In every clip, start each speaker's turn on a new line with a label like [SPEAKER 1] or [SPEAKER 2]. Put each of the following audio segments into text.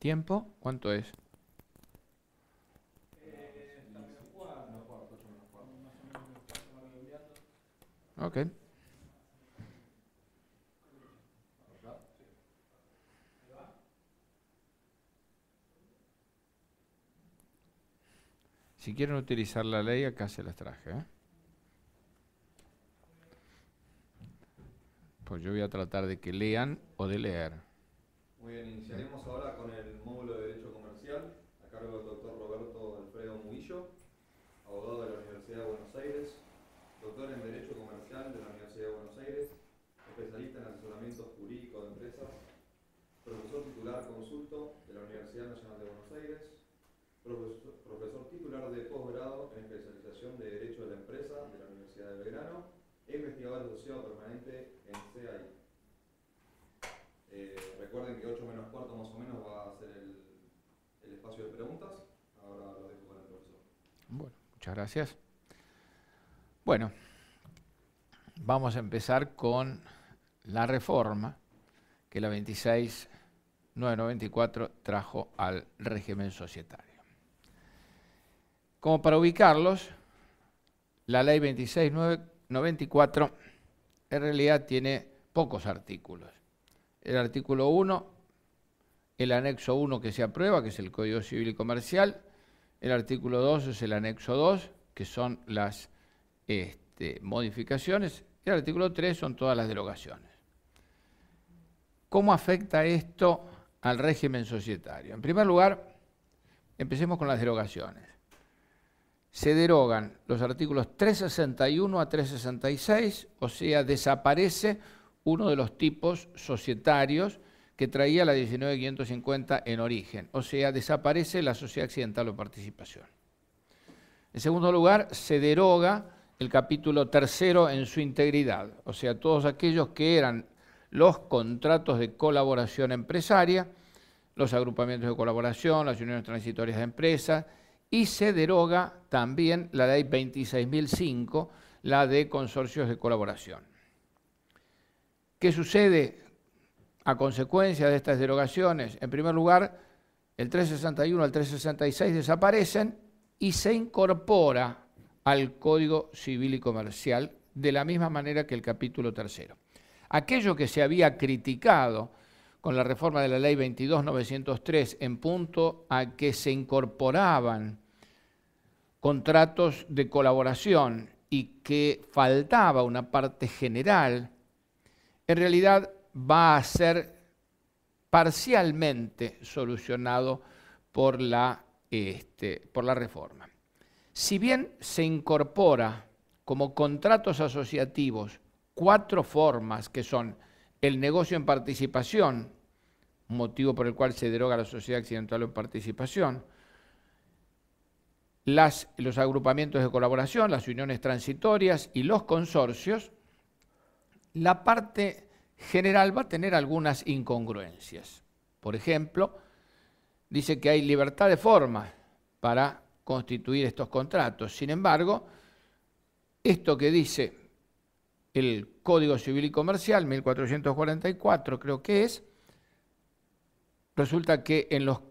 [SPEAKER 1] ¿Tiempo? ¿Cuánto es? Ok. Si quieren utilizar la ley, acá se las traje, ¿eh? Pues yo voy a tratar de que lean o de leer.
[SPEAKER 2] Muy bien, iniciaremos ahora con el módulo de Derecho Comercial, a cargo del doctor Roberto Alfredo Murillo, abogado de la Universidad de Buenos Aires, doctor en Derecho Comercial de la Universidad de Buenos Aires, especialista en asesoramiento jurídico de empresas, profesor titular consulto de la Universidad Nacional de Buenos Aires, profesor titular de posgrado en especialización de Derecho de la Empresa de la Universidad de Belgrano e investigador asociado permanente en CAI. Recuerden que 8 menos cuarto más o menos va a ser el espacio de preguntas. Ahora lo dejo con el profesor.
[SPEAKER 1] Bueno, muchas gracias. Bueno, vamos a empezar con la reforma que la 26.994 trajo al régimen societario. Como para ubicarlos, la ley 26.994 en realidad tiene pocos artículos. El artículo 1, el anexo 1 que se aprueba, que es el Código Civil y Comercial. El artículo 2 es el anexo 2, que son las modificaciones. Y el artículo 3 son todas las derogaciones. ¿Cómo afecta esto al régimen societario? En primer lugar, empecemos con las derogaciones. Se derogan los artículos 361 a 366, o sea, desaparece uno de los tipos societarios que traía la 19.550 en origen, o sea, desaparece la sociedad accidental o participación. En segundo lugar, se deroga el capítulo tercero en su integridad, o sea, todos aquellos que eran los contratos de colaboración empresaria, los agrupamientos de colaboración, las uniones transitorias de empresas, y se deroga también la ley 26.005, la de consorcios de colaboración. ¿Qué sucede a consecuencia de estas derogaciones? En primer lugar, el 361 al 366 desaparecen y se incorpora al Código Civil y Comercial de la misma manera que el capítulo tercero. Aquello que se había criticado con la reforma de la ley 22.903 en punto a que se incorporaban contratos de colaboración y que faltaba una parte general, en realidad va a ser parcialmente solucionado por la reforma. Si bien se incorpora como contratos asociativos 4 formas que son el negocio en participación, motivo por el cual se deroga la sociedad accidental en participación, los agrupamientos de colaboración, las uniones transitorias y los consorcios, la parte general va a tener algunas incongruencias. Por ejemplo, dice que hay libertad de forma para constituir estos contratos. Sin embargo, esto que dice el Código Civil y Comercial, 1444 creo que es, resulta que en los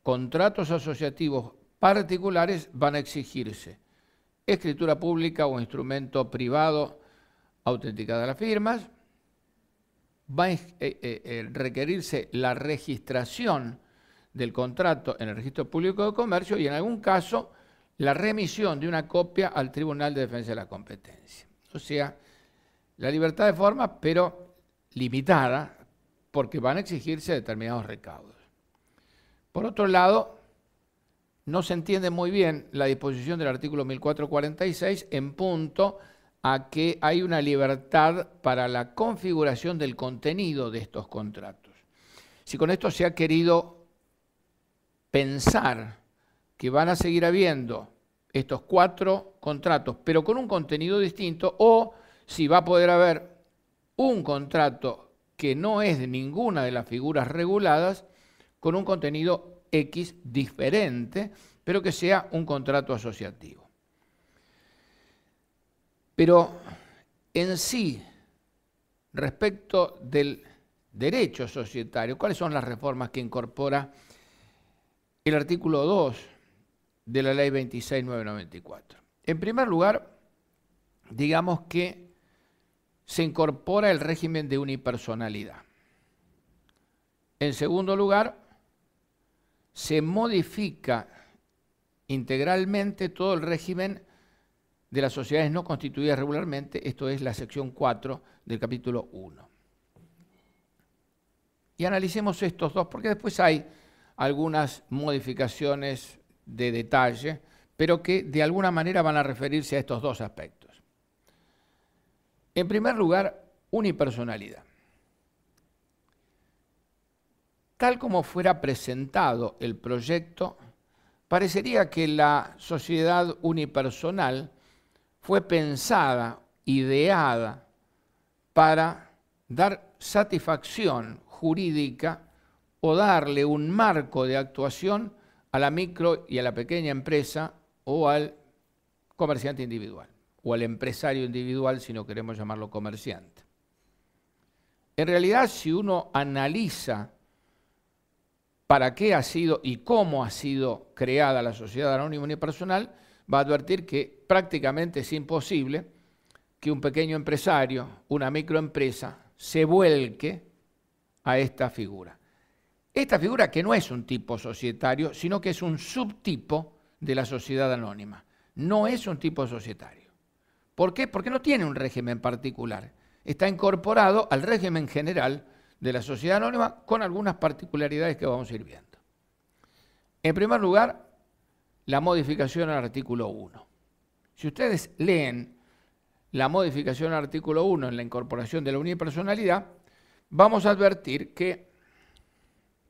[SPEAKER 1] contratos asociativos particulares van a exigirse escritura pública o instrumento privado autenticada a las firmas, va a requerirse la registración del contrato en el Registro Público de Comercio y en algún caso la remisión de una copia al Tribunal de Defensa de la Competencia. O sea, la libertad de forma, pero limitada, porque van a exigirse determinados recaudos. Por otro lado, no se entiende muy bien la disposición del artículo 1446 en punto a que hay una libertad para la configuración del contenido de estos contratos. Si con esto se ha querido pensar que van a seguir habiendo estos 4 contratos, pero con un contenido distinto, o si va a poder haber un contrato que no es de ninguna de las figuras reguladas, con un contenido X diferente, pero que sea un contrato asociativo. Pero en sí, respecto del derecho societario, ¿cuáles son las reformas que incorpora el artículo 2 de la ley 26.994. En primer lugar, digamos que se incorpora el régimen de unipersonalidad. En segundo lugar, se modifica integralmente todo el régimen de las sociedades no constituidas regularmente, esto es la sección 4 del capítulo 1. Y analicemos estos dos, porque después hay algunas modificaciones de detalle, pero que de alguna manera van a referirse a estos dos aspectos. En primer lugar, unipersonalidad. Tal como fuera presentado el proyecto, parecería que la sociedad unipersonal fue pensada, ideada, para dar satisfacción jurídica o darle un marco de actuación a la micro y a la pequeña empresa o al comerciante individual, o al empresario individual si no queremos llamarlo comerciante. En realidad, si uno analiza para qué ha sido y cómo ha sido creada la sociedad anónima unipersonal, va a advertir que prácticamente es imposible que un pequeño empresario, una microempresa, se vuelque a esta figura. Esta figura que no es un tipo societario, sino que es un subtipo de la sociedad anónima. No es un tipo societario. ¿Por qué? Porque no tiene un régimen particular. Está incorporado al régimen general de la sociedad anónima con algunas particularidades que vamos a ir viendo. En primer lugar, la modificación al artículo 1. Si ustedes leen la modificación al artículo 1 en la incorporación de la unipersonalidad, vamos a advertir que,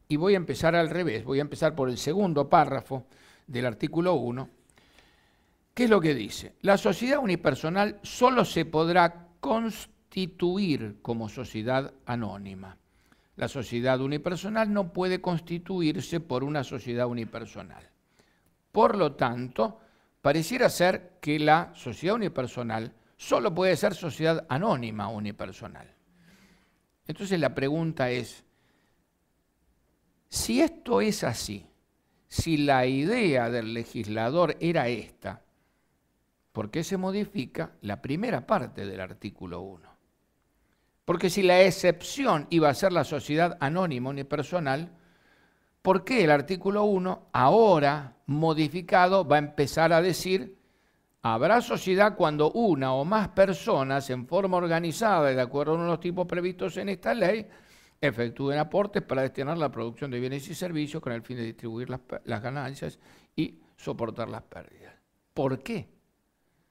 [SPEAKER 1] y voy a empezar al revés, voy a empezar por el segundo párrafo del artículo 1, ¿qué es lo que dice? La sociedad unipersonal solo se podrá constituir como sociedad anónima. La sociedad unipersonal no puede constituirse por una sociedad unipersonal. Por lo tanto, pareciera ser que la sociedad unipersonal solo puede ser sociedad anónima unipersonal. Entonces la pregunta es, si esto es así, si la idea del legislador era esta, ¿por qué se modifica la primera parte del artículo 1? Porque si la excepción iba a ser la sociedad anónima unipersonal, ¿por qué el artículo 1, ahora modificado, va a empezar a decir habrá sociedad cuando una o más personas en forma organizada y de acuerdo a los tipos previstos en esta ley efectúen aportes para destinar la producción de bienes y servicios con el fin de distribuir las ganancias y soportar las pérdidas? ¿Por qué?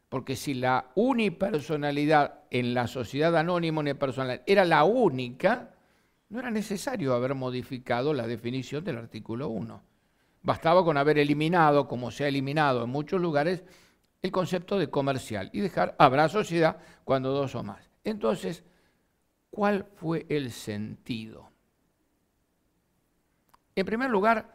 [SPEAKER 1] Porque si la unipersonalidad en la sociedad anónima unipersonal era la única, no era necesario haber modificado la definición del artículo 1. Bastaba con haber eliminado, como se ha eliminado en muchos lugares, el concepto de comercial y dejar habrá sociedad cuando dos o más. Entonces, ¿cuál fue el sentido? En primer lugar,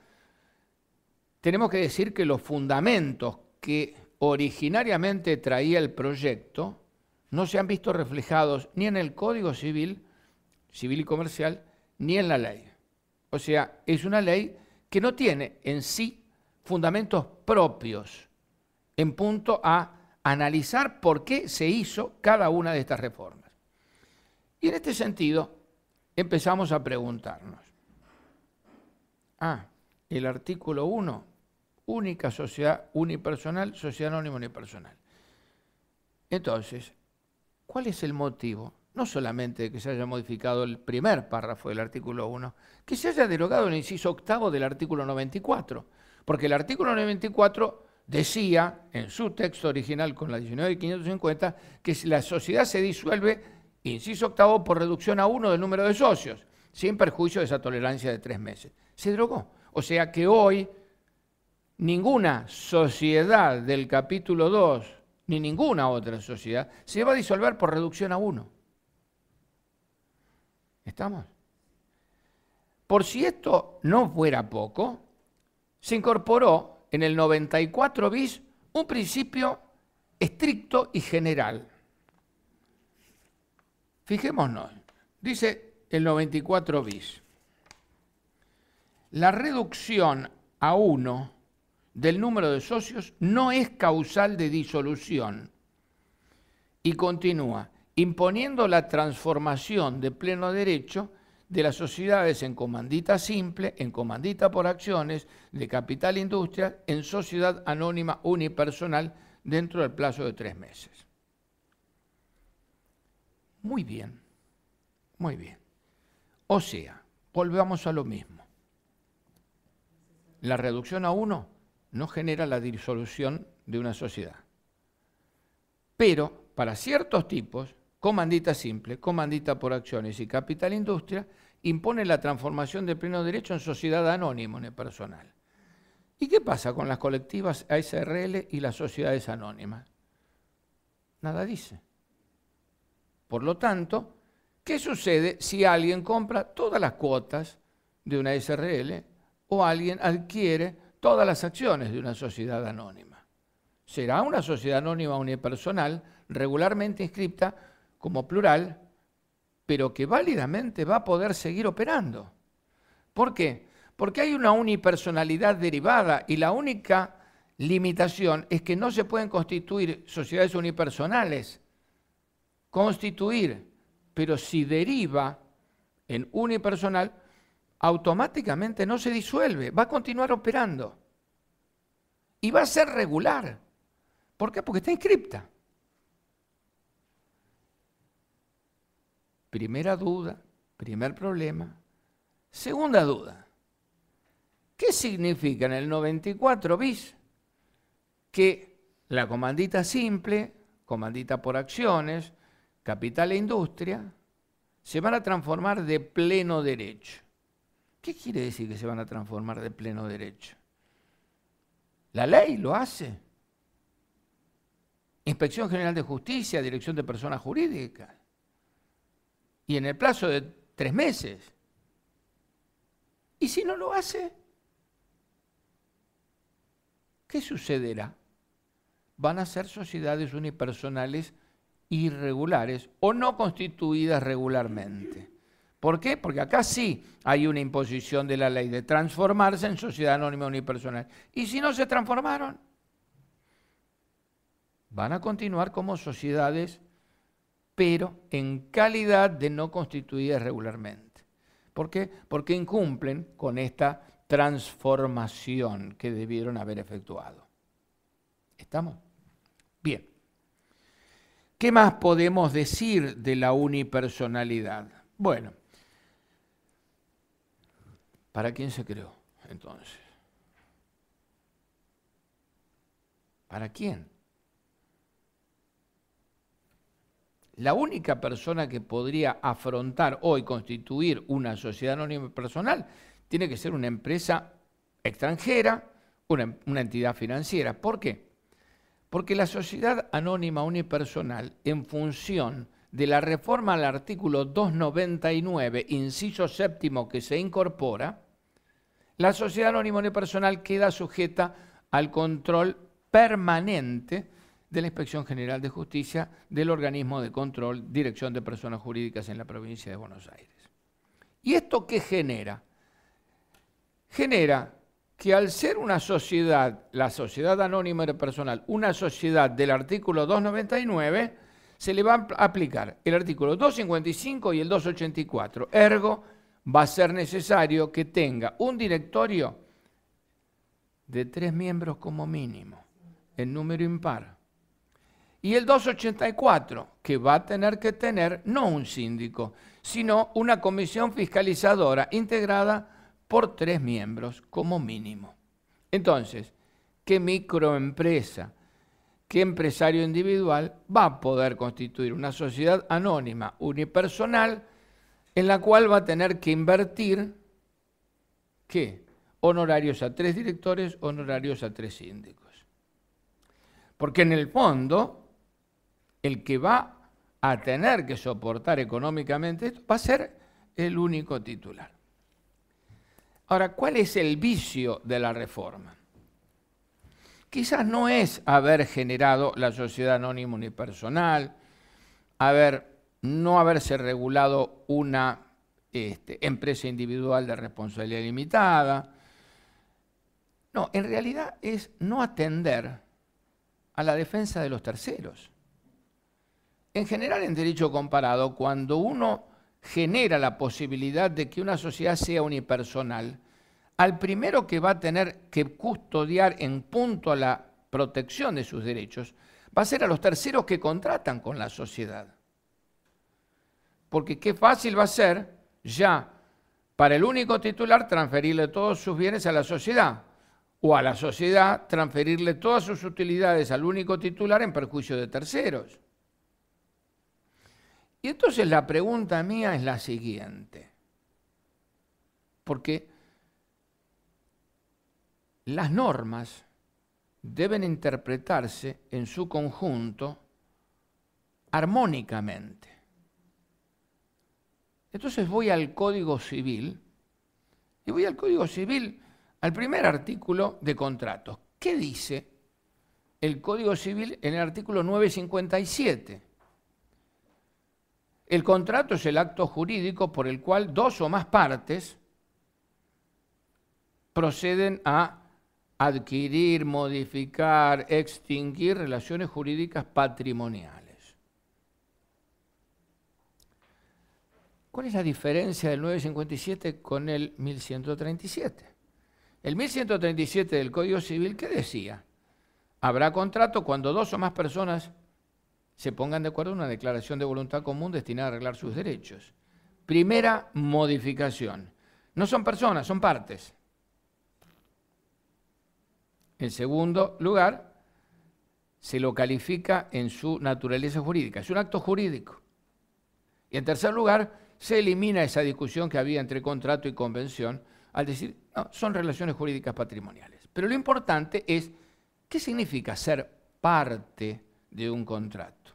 [SPEAKER 1] tenemos que decir que los fundamentos que originariamente traía el proyecto no se han visto reflejados ni en el Código Civil y Comercial, ni en la ley. O sea, es una ley que no tiene en sí fundamentos propios en punto a analizar por qué se hizo cada una de estas reformas. Y en este sentido, empezamos a preguntarnos, el artículo 1, única sociedad unipersonal, sociedad anónima unipersonal. Entonces, ¿cuál es el motivo? No solamente de que se haya modificado el primer párrafo del artículo 1, que se haya derogado el inciso octavo del artículo 94, porque el artículo 94 decía, en su texto original con la 19.550, que si la sociedad se disuelve, inciso octavo, por reducción a 1 del número de socios, sin perjuicio de esa tolerancia de 3 meses. Se derogó. O sea que hoy ninguna sociedad del capítulo 2, ni ninguna otra sociedad, se va a disolver por reducción a 1. ¿Estamos? Por si esto no fuera poco, se incorporó en el 94 bis un principio estricto y general. Fijémonos, dice el 94 bis. La reducción a 1 del número de socios no es causal de disolución. Y continúa, imponiendo la transformación de pleno derecho de las sociedades en comandita simple, en comandita por acciones, de capital industria, en sociedad anónima unipersonal dentro del plazo de 3 meses. Muy bien, muy bien. O sea, volvamos a lo mismo. La reducción a 1 no genera la disolución de una sociedad. Pero para ciertos tipos, comandita simple, comandita por acciones y capital industria, impone la transformación de pleno derecho en sociedad anónima unipersonal. ¿Y qué pasa con las colectivas ASRL y las sociedades anónimas? Nada dice. Por lo tanto, ¿qué sucede si alguien compra todas las cuotas de una ASRL o alguien adquiere todas las acciones de una sociedad anónima? Será una sociedad anónima unipersonal regularmente inscripta como plural, pero que válidamente va a poder seguir operando. ¿Por qué? Porque hay una unipersonalidad derivada y la única limitación es que no se pueden constituir sociedades unipersonales. Constituir, pero si deriva en unipersonal, automáticamente no se disuelve, va a continuar operando. Y va a ser regular. ¿Por qué? Porque está inscripta. Primera duda, primer problema. Segunda duda. ¿Qué significa en el 94 bis que la comandita simple, comandita por acciones, capital e industria, se van a transformar de pleno derecho? ¿Qué quiere decir que se van a transformar de pleno derecho? La ley lo hace. Inspección General de Justicia, Dirección de Personas Jurídicas. Y en el plazo de 3 meses. ¿Y si no lo hace? ¿Qué sucederá? Van a ser sociedades unipersonales irregulares o no constituidas regularmente. ¿Por qué? Porque acá sí hay una imposición de la ley de transformarse en sociedad anónima unipersonal. ¿Y si no se transformaron? Van a continuar como sociedades, pero en calidad de no constituidas regularmente. ¿Por qué? Porque incumplen con esta transformación que debieron haber efectuado. ¿Estamos? Bien. ¿Qué más podemos decir de la unipersonalidad? Bueno, ¿para quién se creó entonces? ¿Para quién? La única persona que podría afrontar hoy constituir una sociedad anónima personal tiene que ser una empresa extranjera, una entidad financiera. ¿Por qué? Porque la sociedad anónima unipersonal, en función de la reforma al artículo 299, inciso séptimo, que se incorpora, la sociedad anónima unipersonal queda sujeta al control permanente de la Inspección General de Justicia del organismo de control, Dirección de Personas Jurídicas en la provincia de Buenos Aires. ¿Y esto qué genera? Genera que al ser una sociedad, la sociedad anónima unipersonal, una sociedad del artículo 299, se le va a aplicar el artículo 255 y el 284. Ergo, va a ser necesario que tenga un directorio de 3 miembros como mínimo, en número impar. Y el 284, que va a tener que tener no un síndico, sino una comisión fiscalizadora integrada por 3 miembros como mínimo. Entonces, ¿qué microempresa, qué empresario individual va a poder constituir una sociedad anónima unipersonal en la cual va a tener que invertir, ¿qué? Honorarios a 3 directores, honorarios a 3 síndicos? Porque en el fondo, el que va a tener que soportar económicamente esto va a ser el único titular. Ahora, ¿cuál es el vicio de la reforma? Quizás no es haber generado la sociedad anónima unipersonal, no haberse regulado una empresa individual de responsabilidad limitada. No, en realidad es no atender a la defensa de los terceros. En general, en derecho comparado, cuando uno genera la posibilidad de que una sociedad sea unipersonal, al primero que va a tener que custodiar en punto a la protección de sus derechos, va a ser a los terceros que contratan con la sociedad. Porque qué fácil va a ser ya para el único titular transferirle todos sus bienes a la sociedad, o a la sociedad transferirle todas sus utilidades al único titular en perjuicio de terceros. Y entonces la pregunta mía es la siguiente, porque las normas deben interpretarse en su conjunto armónicamente. Entonces voy al Código Civil, y voy al Código Civil, al primer artículo de contratos. ¿Qué dice el Código Civil en el artículo 957? El contrato es el acto jurídico por el cual dos o más partes proceden a adquirir, modificar, extinguir relaciones jurídicas patrimoniales. ¿Cuál es la diferencia del 957 con el 1137? El 1137 del Código Civil, ¿qué decía? Habrá contrato cuando dos o más personas se pongan de acuerdo en una declaración de voluntad común destinada a arreglar sus derechos. Primera modificación. No son personas, son partes. En segundo lugar, se lo califica en su naturaleza jurídica. Es un acto jurídico. Y en tercer lugar, se elimina esa discusión que había entre contrato y convención al decir, no, son relaciones jurídicas patrimoniales. Pero lo importante es, ¿qué significa ser parte de un contrato?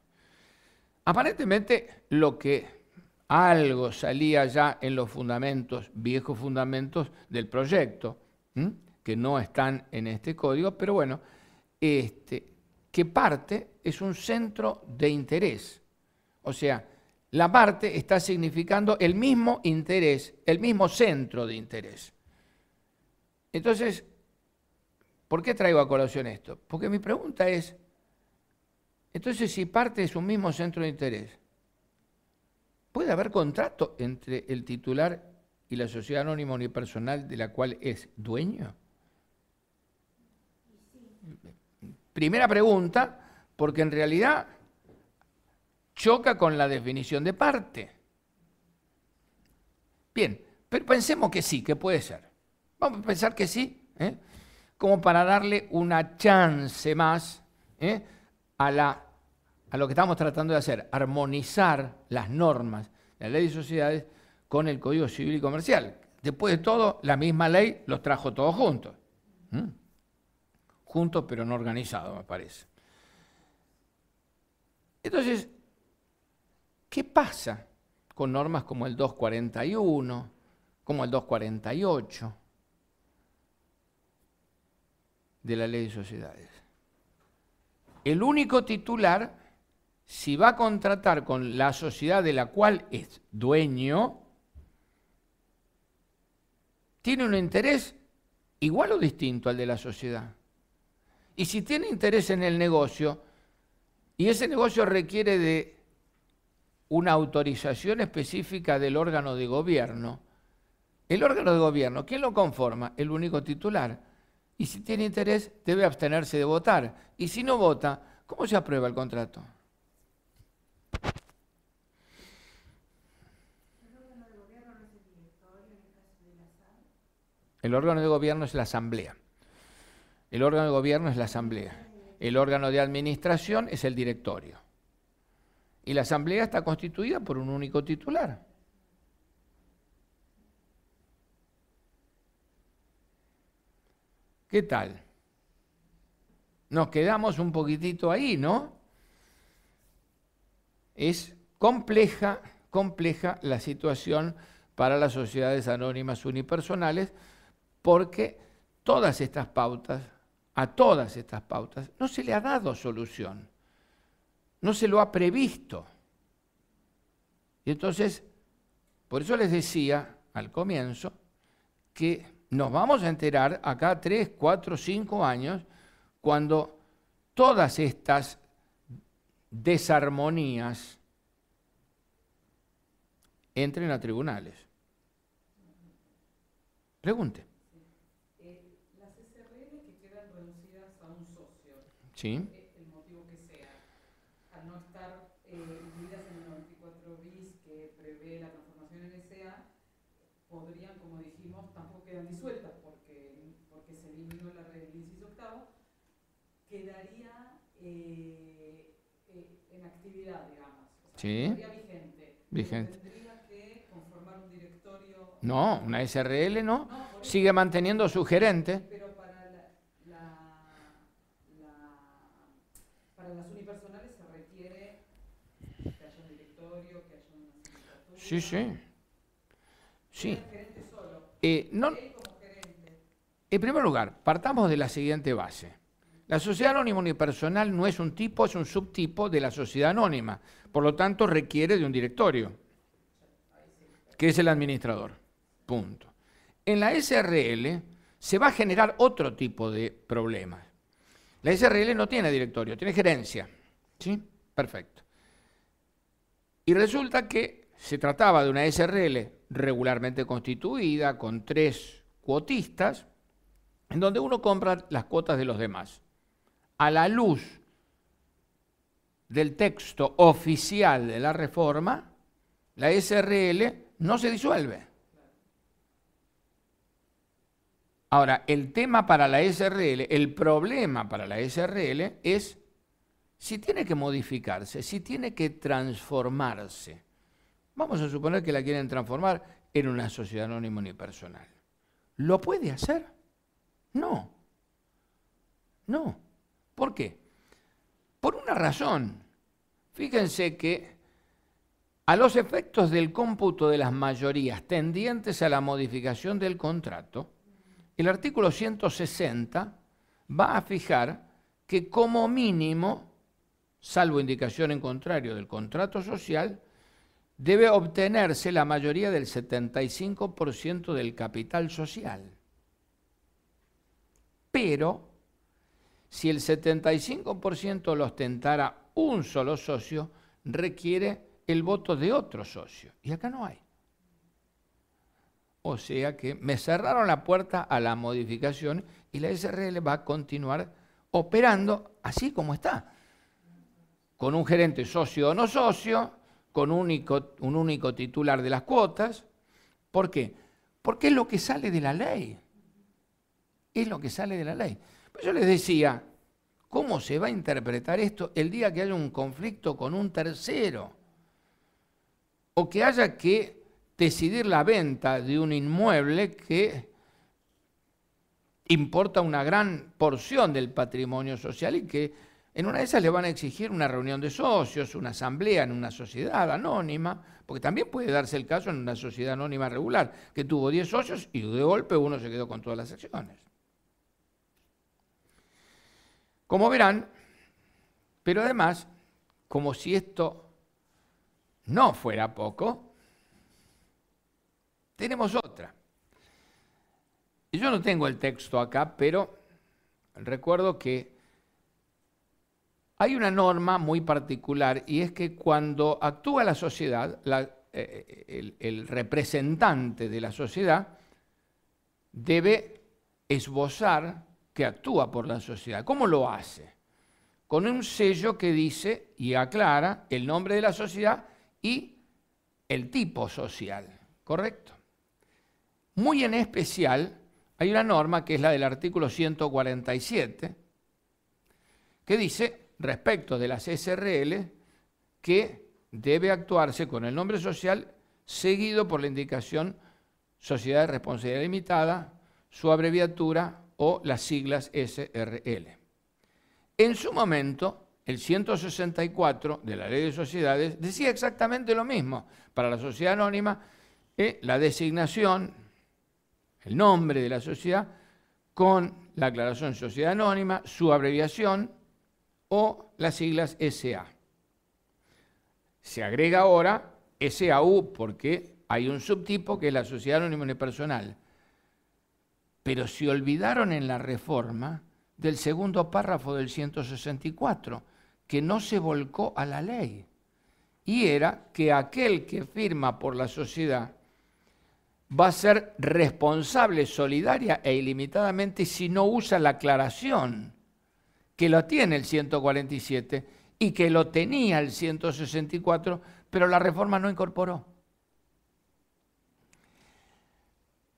[SPEAKER 1] Aparentemente, lo que algo salía ya en los fundamentos, viejos fundamentos del proyecto, que no están en este código, pero bueno, que parte es un centro de interés. O sea, la parte está significando el mismo interés, el mismo centro de interés. Entonces, ¿por qué traigo a colación esto? Porque mi pregunta es, entonces si parte es un mismo centro de interés, ¿puede haber contrato entre el titular y la sociedad anónima unipersonal de la cual es dueño? Primera pregunta, porque en realidad choca con la definición de parte. Bien, pero pensemos que sí, que puede ser. Vamos a pensar que sí, como para darle una chance más a lo que estamos tratando de hacer, armonizar las normas de la ley de sociedades con el Código Civil y Comercial. Después de todo, la misma ley los trajo todos juntos. Juntos pero no organizados, me parece. Entonces, ¿qué pasa con normas como el 241, como el 248 de la Ley de Sociedades? El único titular, si va a contratar con la sociedad de la cual es dueño, tiene un interés igual o distinto al de la sociedad. Y si tiene interés en el negocio, y ese negocio requiere de una autorización específica del órgano de gobierno, el órgano de gobierno, ¿quién lo conforma? El único titular. Y si tiene interés, debe abstenerse de votar. Y si no vota, ¿cómo se aprueba el contrato? El órgano de gobierno es la asamblea. El órgano de gobierno es la asamblea. El órgano de administración es el directorio. Y la asamblea está constituida por un único titular. ¿Qué tal? Nos quedamos un poquitito ahí, ¿no? Es compleja la situación para las sociedades anónimas unipersonales porque todas estas pautas, a todas estas pautas, no se le ha dado solución. No se lo ha previsto. Y entonces, por eso les decía al comienzo que nos vamos a enterar acá 3, 4, 5 años cuando todas estas desarmonías entren a tribunales. Pregunte.
[SPEAKER 3] Las SRL que quedan reducidas a un socio,
[SPEAKER 1] Sí.
[SPEAKER 3] el motivo que sea, al no estar incluidas en el 94 bis que prevé la transformación en SA, podrían, como dijimos, tampoco quedan disueltas porque se eliminó el inciso octavo, quedaría en actividad, digamos. O sea,
[SPEAKER 1] Sí.
[SPEAKER 3] quedaría vigente.
[SPEAKER 1] Vigente.
[SPEAKER 3] Tendría que conformar un directorio.
[SPEAKER 1] No, una SRL no.
[SPEAKER 3] No, por eso.
[SPEAKER 1] Sigue manteniendo su gerente.
[SPEAKER 3] Pero para las unipersonales se requiere que haya un directorio, que haya una sindicatura.
[SPEAKER 1] Sí, sí. Sí.
[SPEAKER 3] El gerente solo.
[SPEAKER 1] No,
[SPEAKER 3] Él como gerente.
[SPEAKER 1] en primer lugar, partamos de la siguiente base. La sociedad anónima unipersonal no es un tipo, es un subtipo de la sociedad anónima. Por lo tanto, requiere de un directorio, que es el administrador. Punto. En la SRL se va a generar otro tipo de problemas. La SRL no tiene directorio, tiene gerencia. ¿Sí? Perfecto. Y resulta que se trataba de una SRL regularmente constituida, con 3 cuotistas, en donde uno compra las cuotas de los demás. A la luz del texto oficial de la reforma, la SRL no se disuelve. Ahora, el tema para la SRL, el problema para la SRL es si tiene que modificarse, si tiene que transformarse. Vamos a suponer que la quieren transformar en una sociedad anónima unipersonal. ¿Lo puede hacer? No. No. ¿Por qué? Por una razón. Fíjense que a los efectos del cómputo de las mayorías tendientes a la modificación del contrato, el artículo 160 va a fijar que como mínimo, salvo indicación en contrario del contrato social, debe obtenerse la mayoría del 75% del capital social. Pero, si el 75% lo ostentara un solo socio, requiere el voto de otro socio. Y acá no hay. O sea que me cerraron la puerta a la modificación y la SRL va a continuar operando así como está. Con un gerente socio o no socio, con un único titular de las cuotas. ¿Por qué? Porque es lo que sale de la ley. Es lo que sale de la ley. Pues yo les decía, ¿cómo se va a interpretar esto el día que haya un conflicto con un tercero? O que haya que decidir la venta de un inmueble que importa una gran porción del patrimonio social y que en una de esas le van a exigir una reunión de socios, una asamblea en una sociedad anónima, porque también puede darse el caso en una sociedad anónima regular, que tuvo 10 socios y de golpe uno se quedó con todas las acciones. Como verán, pero además, como si esto no fuera poco, tenemos otra. Y yo no tengo el texto acá, pero recuerdo que hay una norma muy particular y es que cuando actúa la sociedad, el representante de la sociedad debe esbozar que actúa por la sociedad. ¿Cómo lo hace? Con un sello que dice y aclara el nombre de la sociedad y el tipo social, ¿correcto? Muy en especial, hay una norma que es la del artículo 147, que dice, respecto de las SRL, que debe actuarse con el nombre social seguido por la indicación Sociedad de Responsabilidad Limitada, su abreviatura o las siglas SRL. En su momento, el 164 de la Ley de Sociedades decía exactamente lo mismo. Para la sociedad anónima, la designación, el nombre de la sociedad, con la aclaración Sociedad Anónima, su abreviación o las siglas SA. Se agrega ahora SAU porque hay un subtipo que es la Sociedad Anónima Unipersonal. pero se olvidaron en la reforma del segundo párrafo del 164, que no se volcó a la ley. Y era que aquel que firma por la sociedad va a ser responsable solidaria e ilimitadamente si no usa la aclaración que lo tiene el 147 y que lo tenía el 164, pero la reforma no incorporó.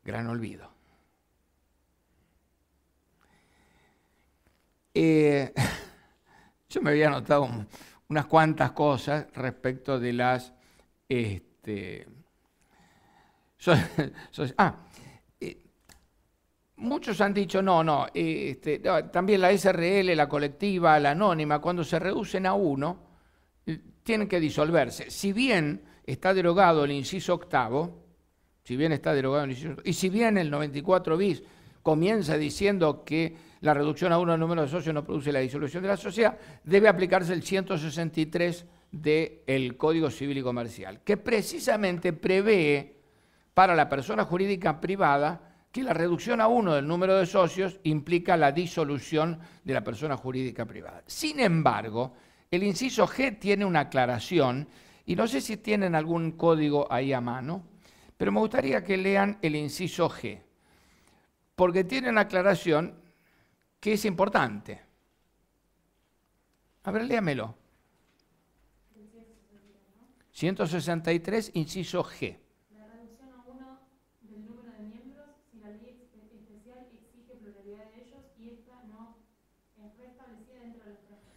[SPEAKER 1] Gran olvido. Yo me había anotado unas cuantas cosas respecto de las... muchos han dicho, no, también la SRL, la colectiva, la anónima, cuando se reducen a uno, tienen que disolverse. Si bien está derogado el inciso octavo, y si bien el 94 bis comienza diciendo que la reducción a uno del número de socios no produce la disolución de la sociedad, debe aplicarse el 163 del Código Civil y Comercial, que precisamente prevé para la persona jurídica privada que la reducción a uno del número de socios implica la disolución de la persona jurídica privada. Sin embargo, el inciso G tiene una aclaración, y no sé si tienen algún código ahí a mano, pero me gustaría que lean el inciso G, porque tiene una aclaración que es importante. A ver, léamelo. 163, inciso G.
[SPEAKER 4] La reducción a uno del número de miembros si la ley especial exige pluralidad de ellos y esta no fue establecida dentro de los términos.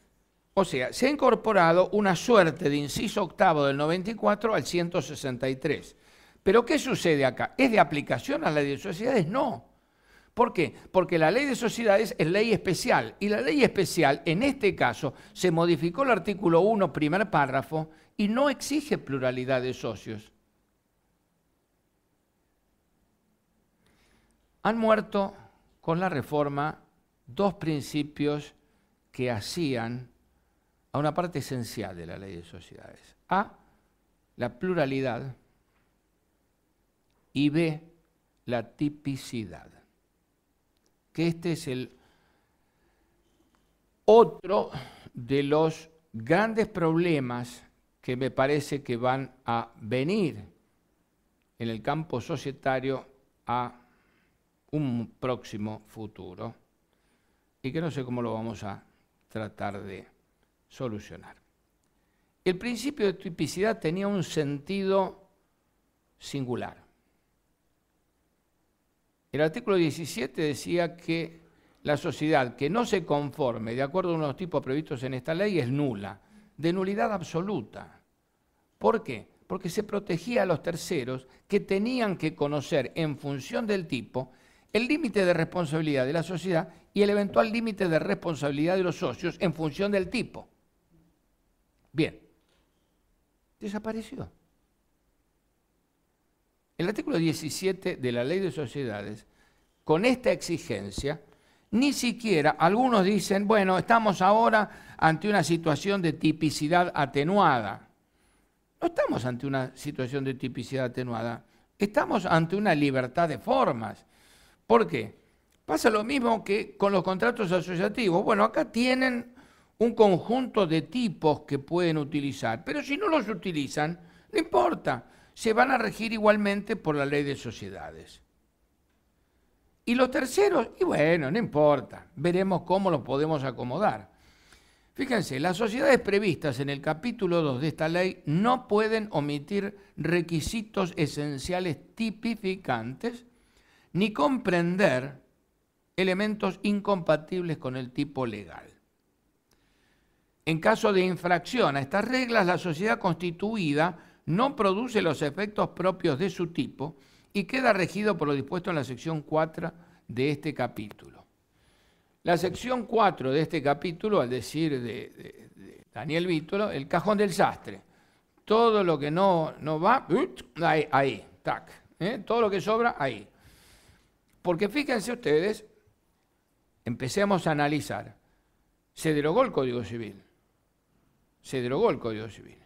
[SPEAKER 1] O sea, se ha incorporado una suerte de inciso octavo del 94 al 163. ¿Pero qué sucede acá? ¿Es de aplicación a la ley de sociedades? No. ¿Por qué? Porque la ley de sociedades es ley especial, y la ley especial, en este caso, se modificó el artículo 1, primer párrafo, y no exige pluralidad de socios. Han muerto con la reforma dos principios que hacían a una parte esencial de la ley de sociedades. A, la pluralidad, y B, la tipicidad. Que este es el otro de los grandes problemas que me parece que van a venir en el campo societario a un próximo futuro y que no sé cómo lo vamos a tratar de solucionar. El principio de tipicidad tenía un sentido singular. El artículo 17 decía que la sociedad que no se conforme de acuerdo a unos tipos previstos en esta ley es nula, de nulidad absoluta. ¿Por qué? Porque se protegía a los terceros que tenían que conocer en función del tipo el límite de responsabilidad de la sociedad y el eventual límite de responsabilidad de los socios en función del tipo. Bien, desapareció. El artículo 17 de la Ley de Sociedades, con esta exigencia, ni siquiera, algunos dicen, bueno, estamos ahora ante una situación de tipicidad atenuada. No estamos ante una situación de tipicidad atenuada, estamos ante una libertad de formas. ¿Por qué? Pasa lo mismo que con los contratos asociativos. Bueno, acá tienen un conjunto de tipos que pueden utilizar, pero si no los utilizan, no importa. Se van a regir igualmente por la ley de sociedades. Y los terceros, y bueno, no importa, veremos cómo los podemos acomodar. Fíjense, las sociedades previstas en el capítulo 2 de esta ley no pueden omitir requisitos esenciales tipificantes ni comprender elementos incompatibles con el tipo legal. En caso de infracción a estas reglas, la sociedad constituida no produce los efectos propios de su tipo y queda regido por lo dispuesto en la sección 4 de este capítulo. La sección 4 de este capítulo, al decir de Daniel Vítolo, el cajón del sastre. Todo lo que no va, ahí, tac. Todo lo que sobra, ahí. Porque fíjense ustedes, empecemos a analizar. Se derogó el Código Civil. Se derogó el Código Civil.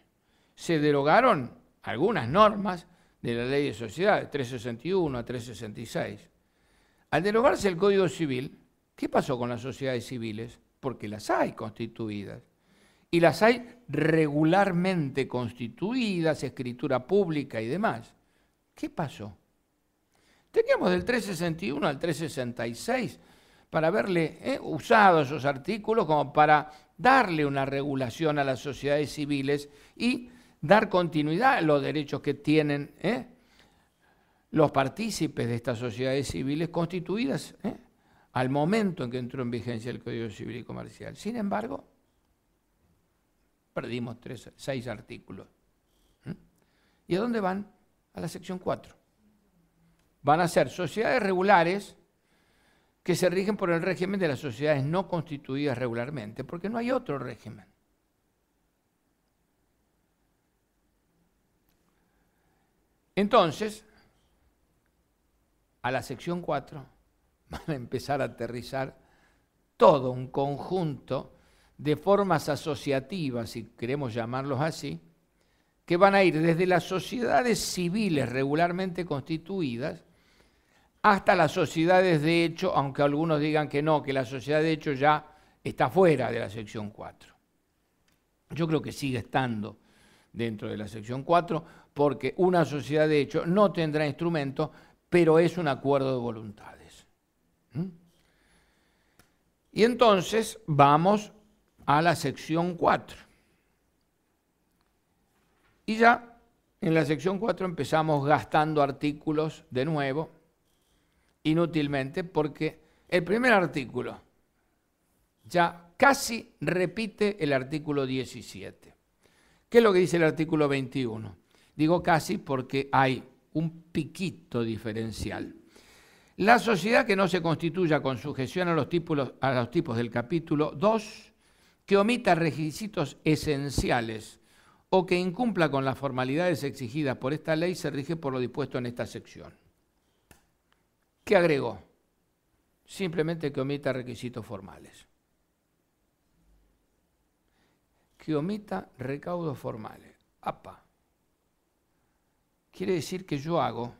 [SPEAKER 1] Se derogaron algunas normas de la Ley de Sociedades, 361 a 366. Al derogarse el Código Civil, ¿qué pasó con las sociedades civiles? Porque las hay constituidas. Y las hay regularmente constituidas, escritura pública y demás. ¿Qué pasó? Teníamos del 361 al 366 para haberle usado esos artículos como para darle una regulación a las sociedades civiles y dar continuidad a los derechos que tienen los partícipes de estas sociedades civiles constituidas al momento en que entró en vigencia el Código Civil y Comercial. Sin embargo, perdimos 6 artículos. ¿Y a dónde van? A la sección 4. Van a ser sociedades regulares que se rigen por el régimen de las sociedades no constituidas regularmente, porque no hay otro régimen. Entonces, a la sección 4 van a empezar a aterrizar todo un conjunto de formas asociativas, si queremos llamarlos así, que van a ir desde las sociedades civiles regularmente constituidas hasta las sociedades de hecho, aunque algunos digan que no, que la sociedad de hecho ya está fuera de la sección 4. Yo creo que sigue estando dentro de la sección 4, porque una sociedad de hecho no tendrá instrumento, pero es un acuerdo de voluntades. Y entonces vamos a la sección 4. Y ya en la sección 4 empezamos gastando artículos de nuevo, inútilmente, porque el primer artículo ya casi repite el artículo 17. ¿Qué es lo que dice el artículo 21? Digo casi porque hay un piquito diferencial. La sociedad que no se constituya con sujeción a los tipos del capítulo 2, que omita requisitos esenciales o que incumpla con las formalidades exigidas por esta ley, se rige por lo dispuesto en esta sección. ¿Qué agregó? Simplemente que omita requisitos formales. Que omita recaudos formales. ¡Apa! Quiere decir que yo hago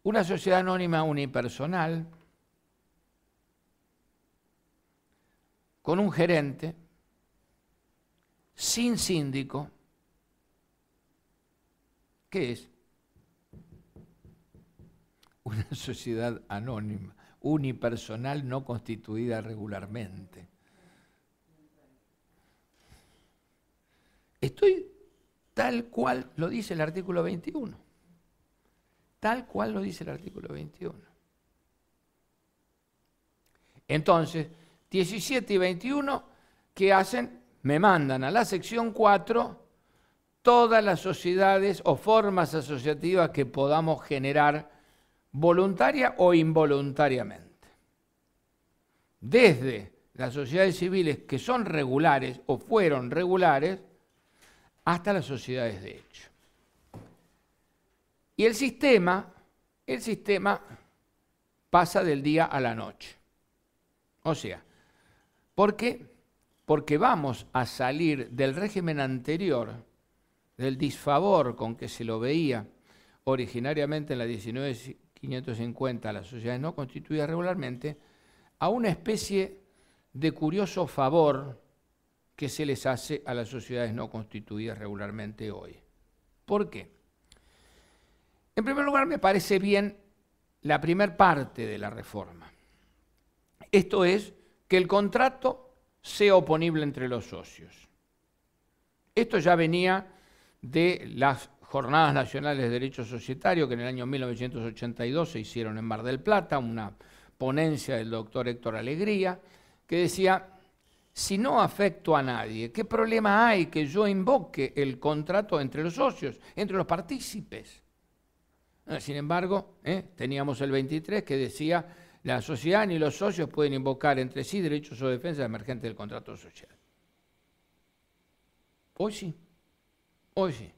[SPEAKER 1] una sociedad anónima unipersonal con un gerente, sin síndico. ¿Qué es? Una sociedad anónima, unipersonal no constituida regularmente. Estoy tal cual lo dice el artículo 21. Tal cual lo dice el artículo 21. Entonces, 17 y 21, ¿qué hacen? Me mandan a la sección 4 todas las sociedades o formas asociativas que podamos generar voluntaria o involuntariamente. Desde las sociedades civiles que son regulares o fueron regulares hasta las sociedades de hecho. Y el sistema pasa del día a la noche. O sea, ¿por qué? Porque vamos a salir del régimen anterior, del disfavor con que se lo veía originariamente en la 19.550 a las sociedades no constituidas regularmente, a una especie de curioso favor que se les hace a las sociedades no constituidas regularmente hoy. ¿Por qué? En primer lugar, me parece bien la primera parte de la reforma. Esto es, que el contrato sea oponible entre los socios. Esto ya venía de las Jornadas Nacionales de Derecho Societario, que en el año 1982 se hicieron en Mar del Plata, una ponencia del doctor Héctor Alegría, que decía: si no afecto a nadie, ¿qué problema hay que yo invoque el contrato entre los socios, entre los partícipes? Sin embargo, teníamos el 23 que decía: la sociedad ni los socios pueden invocar entre sí derechos o defensas emergentes del contrato social. Hoy sí, hoy sí.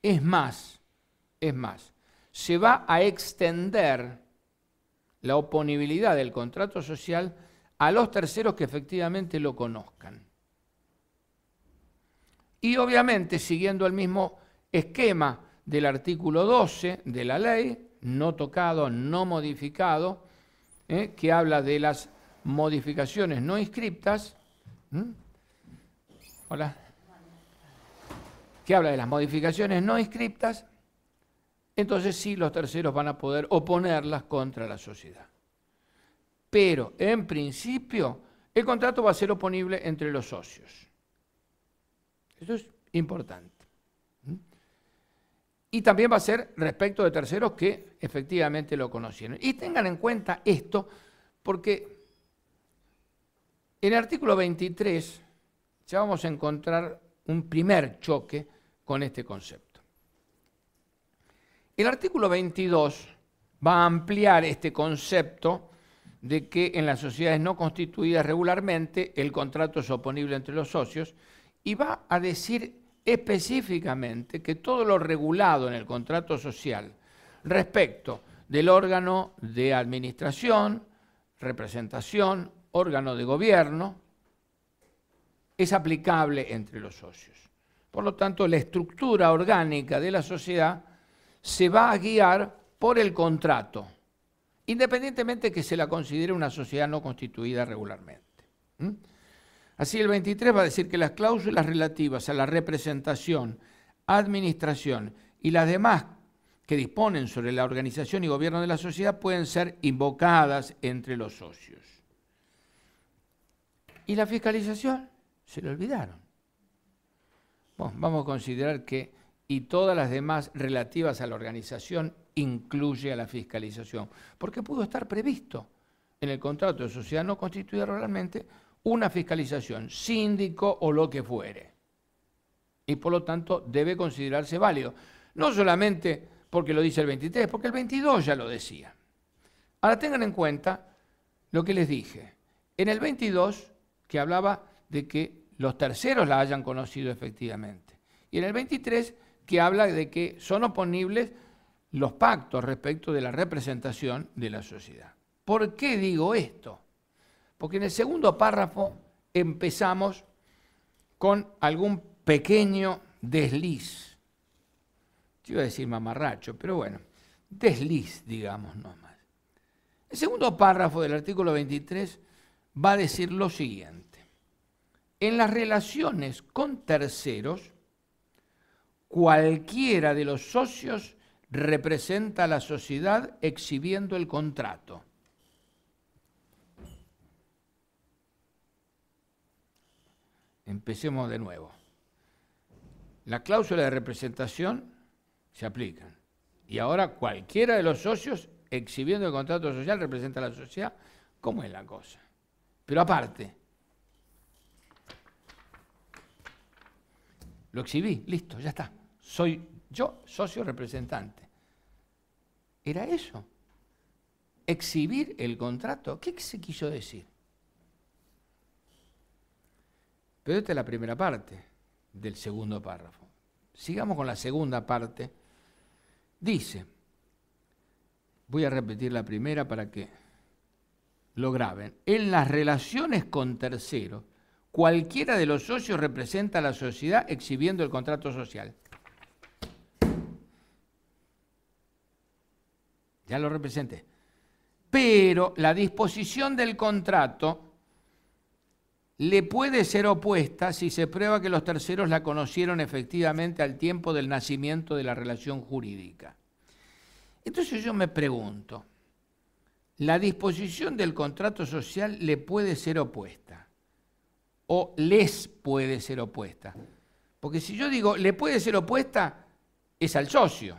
[SPEAKER 1] Es más, se va a extender la oponibilidad del contrato social a los terceros que efectivamente lo conozcan. Y obviamente, siguiendo el mismo esquema del artículo 12 de la ley, no tocado, no modificado, que habla de las modificaciones no inscriptas. Hola. Que habla de las modificaciones no inscriptas, entonces sí los terceros van a poder oponerlas contra la sociedad. Pero, en principio, el contrato va a ser oponible entre los socios. Eso es importante. Y también va a ser respecto de terceros que efectivamente lo conocieron. Y tengan en cuenta esto, porque en el artículo 23 ya vamos a encontrar un primer choque con este concepto. El artículo 22 va a ampliar este concepto de que en las sociedades no constituidas regularmente el contrato es oponible entre los socios y va a decir específicamente que todo lo regulado en el contrato social respecto del órgano de administración, representación, órgano de gobierno, es aplicable entre los socios. Por lo tanto, la estructura orgánica de la sociedad se va a guiar por el contrato, independientemente que se la considere una sociedad no constituida regularmente. Así, el 23 va a decir que las cláusulas relativas a la representación, administración y las demás que disponen sobre la organización y gobierno de la sociedad pueden ser invocadas entre los socios. ¿Y la fiscalización? Se lo olvidaron. Bueno, vamos a considerar que y todas las demás relativas a la organización incluye a la fiscalización, porque pudo estar previsto en el contrato de sociedad no constituida regularmente una fiscalización, síndico o lo que fuere. Y por lo tanto debe considerarse válido. No solamente porque lo dice el 23, porque el 22 ya lo decía. Ahora tengan en cuenta lo que les dije. En el 22, que hablaba de que los terceros la hayan conocido efectivamente. Y en el 23, que habla de que son oponibles los pactos respecto de la representación de la sociedad. ¿Por qué digo esto? Porque en el segundo párrafo empezamos con algún pequeño desliz. Yo iba a decir mamarracho, pero bueno, desliz, digamos nomás. El segundo párrafo del artículo 23 va a decir lo siguiente. En las relaciones con terceros, cualquiera de los socios representa a la sociedad exhibiendo el contrato. Empecemos de nuevo. La cláusula de representación se aplica. Y ahora cualquiera de los socios exhibiendo el contrato social representa a la sociedad. ¿Cómo es la cosa? Pero aparte, lo exhibí, listo, ya está. Soy yo, socio representante. ¿Era eso? ¿Exhibir el contrato? ¿Qué se quiso decir? Pero esta es la primera parte del segundo párrafo. Sigamos con la segunda parte. Dice, voy a repetir la primera para que lo graben. En las relaciones con terceros, cualquiera de los socios representa a la sociedad exhibiendo el contrato social. Ya lo representé. Pero la disposición del contrato le puede ser opuesta si se prueba que los terceros la conocieron efectivamente al tiempo del nacimiento de la relación jurídica. Entonces yo me pregunto, ¿la disposición del contrato social le puede ser opuesta? ¿O les puede ser opuesta? Porque si yo digo le puede ser opuesta, es al socio.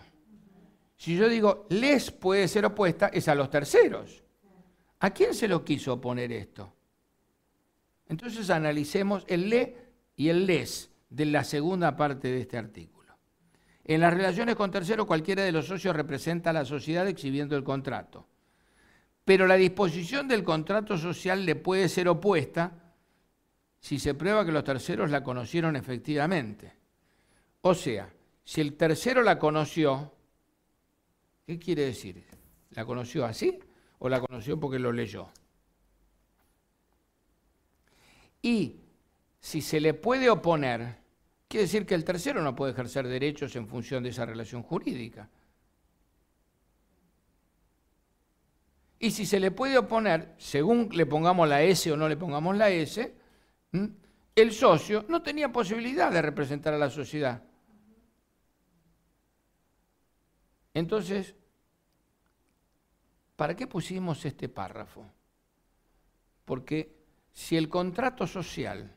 [SPEAKER 1] Si yo digo les puede ser opuesta, es a los terceros. ¿A quién se lo quiso oponer esto? Entonces analicemos el le y el les de la segunda parte de este artículo. En las relaciones con terceros, cualquiera de los socios representa a la sociedad exhibiendo el contrato. Pero la disposición del contrato social le puede ser opuesta si se prueba que los terceros la conocieron efectivamente. O sea, si el tercero la conoció, ¿qué quiere decir? ¿La conoció así o la conoció porque lo leyó? Y si se le puede oponer, quiere decir que el tercero no puede ejercer derechos en función de esa relación jurídica. Y si se le puede oponer, según le pongamos la S o no le pongamos la S, el socio no tenía posibilidad de representar a la sociedad. Entonces, ¿para qué pusimos este párrafo? Porque si el contrato social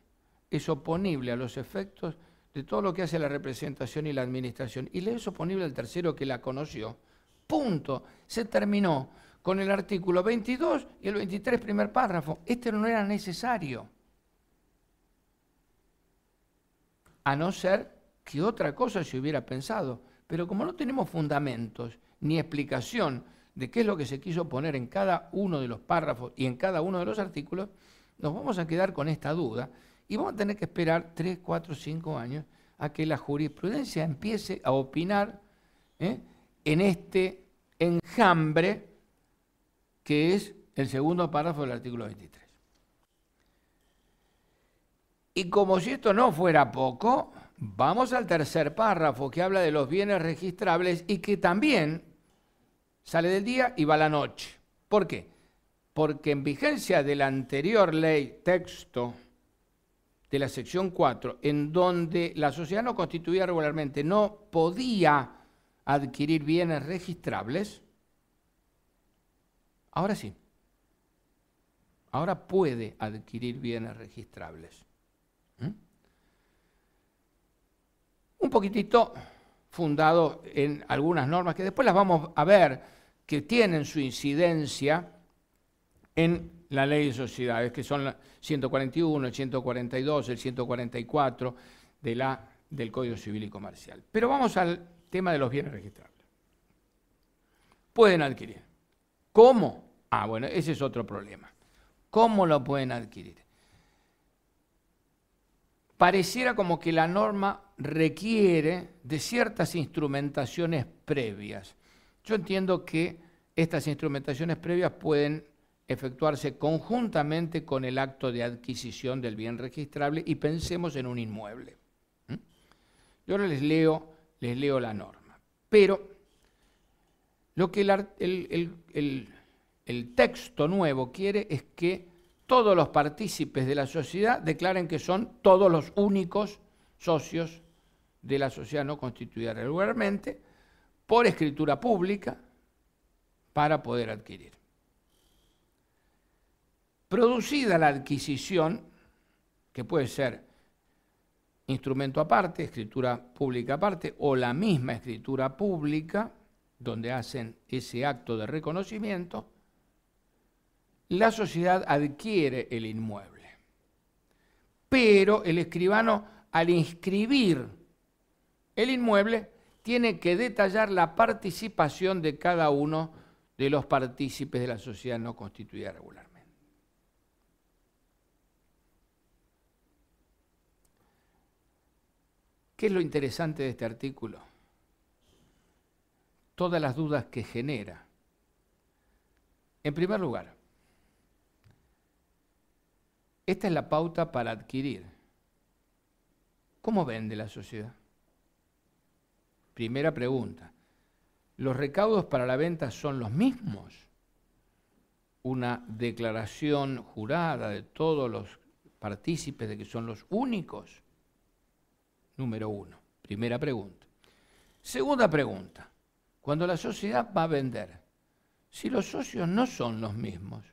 [SPEAKER 1] es oponible a los efectos de todo lo que hace la representación y la administración, y le es oponible al tercero que la conoció, punto, se terminó con el artículo 22 y el 23, primer párrafo. Este no era necesario. A no ser que otra cosa se hubiera pensado. Pero como no tenemos fundamentos ni explicación de qué es lo que se quiso poner en cada uno de los párrafos y en cada uno de los artículos, nos vamos a quedar con esta duda y vamos a tener que esperar 3, 4, 5 años a que la jurisprudencia empiece a opinar en este enjambre que es el segundo párrafo del artículo 23. Y como si esto no fuera poco, vamos al tercer párrafo que habla de los bienes registrables y que también sale del día y va a la noche. ¿Por qué? Porque en vigencia de la anterior ley, texto de la sección 4, en donde la sociedad no constituida regularmente no podía adquirir bienes registrables, ahora sí. Ahora puede adquirir bienes registrables. Un poquitito fundado en algunas normas que después las vamos a ver que tienen su incidencia en la ley de sociedades, que son el 141, el 142, el 144 del Código Civil y Comercial. Pero vamos al tema de los bienes registrables. Pueden adquirir. ¿Cómo? Ah, bueno, ese es otro problema. ¿Cómo lo pueden adquirir? Pareciera como que la norma requiere de ciertas instrumentaciones previas. Yo entiendo que estas instrumentaciones previas pueden efectuarse conjuntamente con el acto de adquisición del bien registrable y pensemos en un inmueble. Yo ahora les leo la norma. Pero lo que el texto nuevo quiere es que todos los partícipes de la sociedad declaren que son todos los únicos socios de la sociedad no constituida regularmente por escritura pública para poder adquirir. Producida la adquisición, que puede ser instrumento aparte, escritura pública aparte, o la misma escritura pública, donde hacen ese acto de reconocimiento, la sociedad adquiere el inmueble. Pero el escribano, al inscribir el inmueble, tiene que detallar la participación de cada uno de los partícipes de la sociedad no constituida regularmente. ¿Qué es lo interesante de este artículo? Todas las dudas que genera. En primer lugar, esta es la pauta para adquirir. ¿Cómo vende la sociedad? Primera pregunta. ¿Los recaudos para la venta son los mismos? Una declaración jurada de todos los partícipes de que son los únicos. Número uno. Primera pregunta. Segunda pregunta. Cuando la sociedad va a vender, si los socios no son los mismos,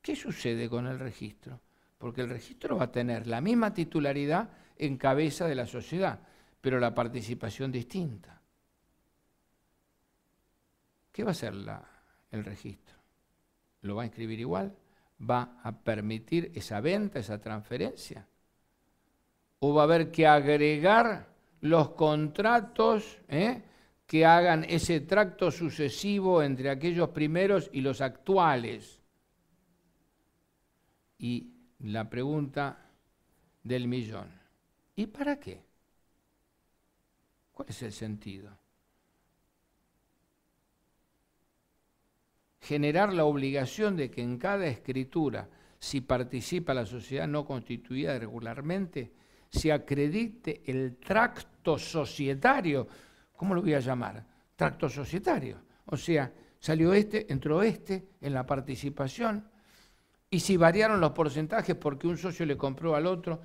[SPEAKER 1] ¿qué sucede con el registro? Porque el registro va a tener la misma titularidad en cabeza de la sociedad, pero la participación distinta. ¿Qué va a hacer el registro? ¿Lo va a inscribir igual? ¿Va a permitir esa venta, esa transferencia? ¿O va a haber que agregar los contratos que hagan ese tracto sucesivo entre aquellos primeros y los actuales? Y la pregunta del millón, ¿y para qué? ¿Cuál es el sentido? Generar la obligación de que en cada escritura, si participa la sociedad no constituida regularmente, se acredite el tracto societario. ¿Cómo lo voy a llamar? Tracto societario. O sea, salió este, entró este en la participación. Y si variaron los porcentajes porque un socio le compró al otro,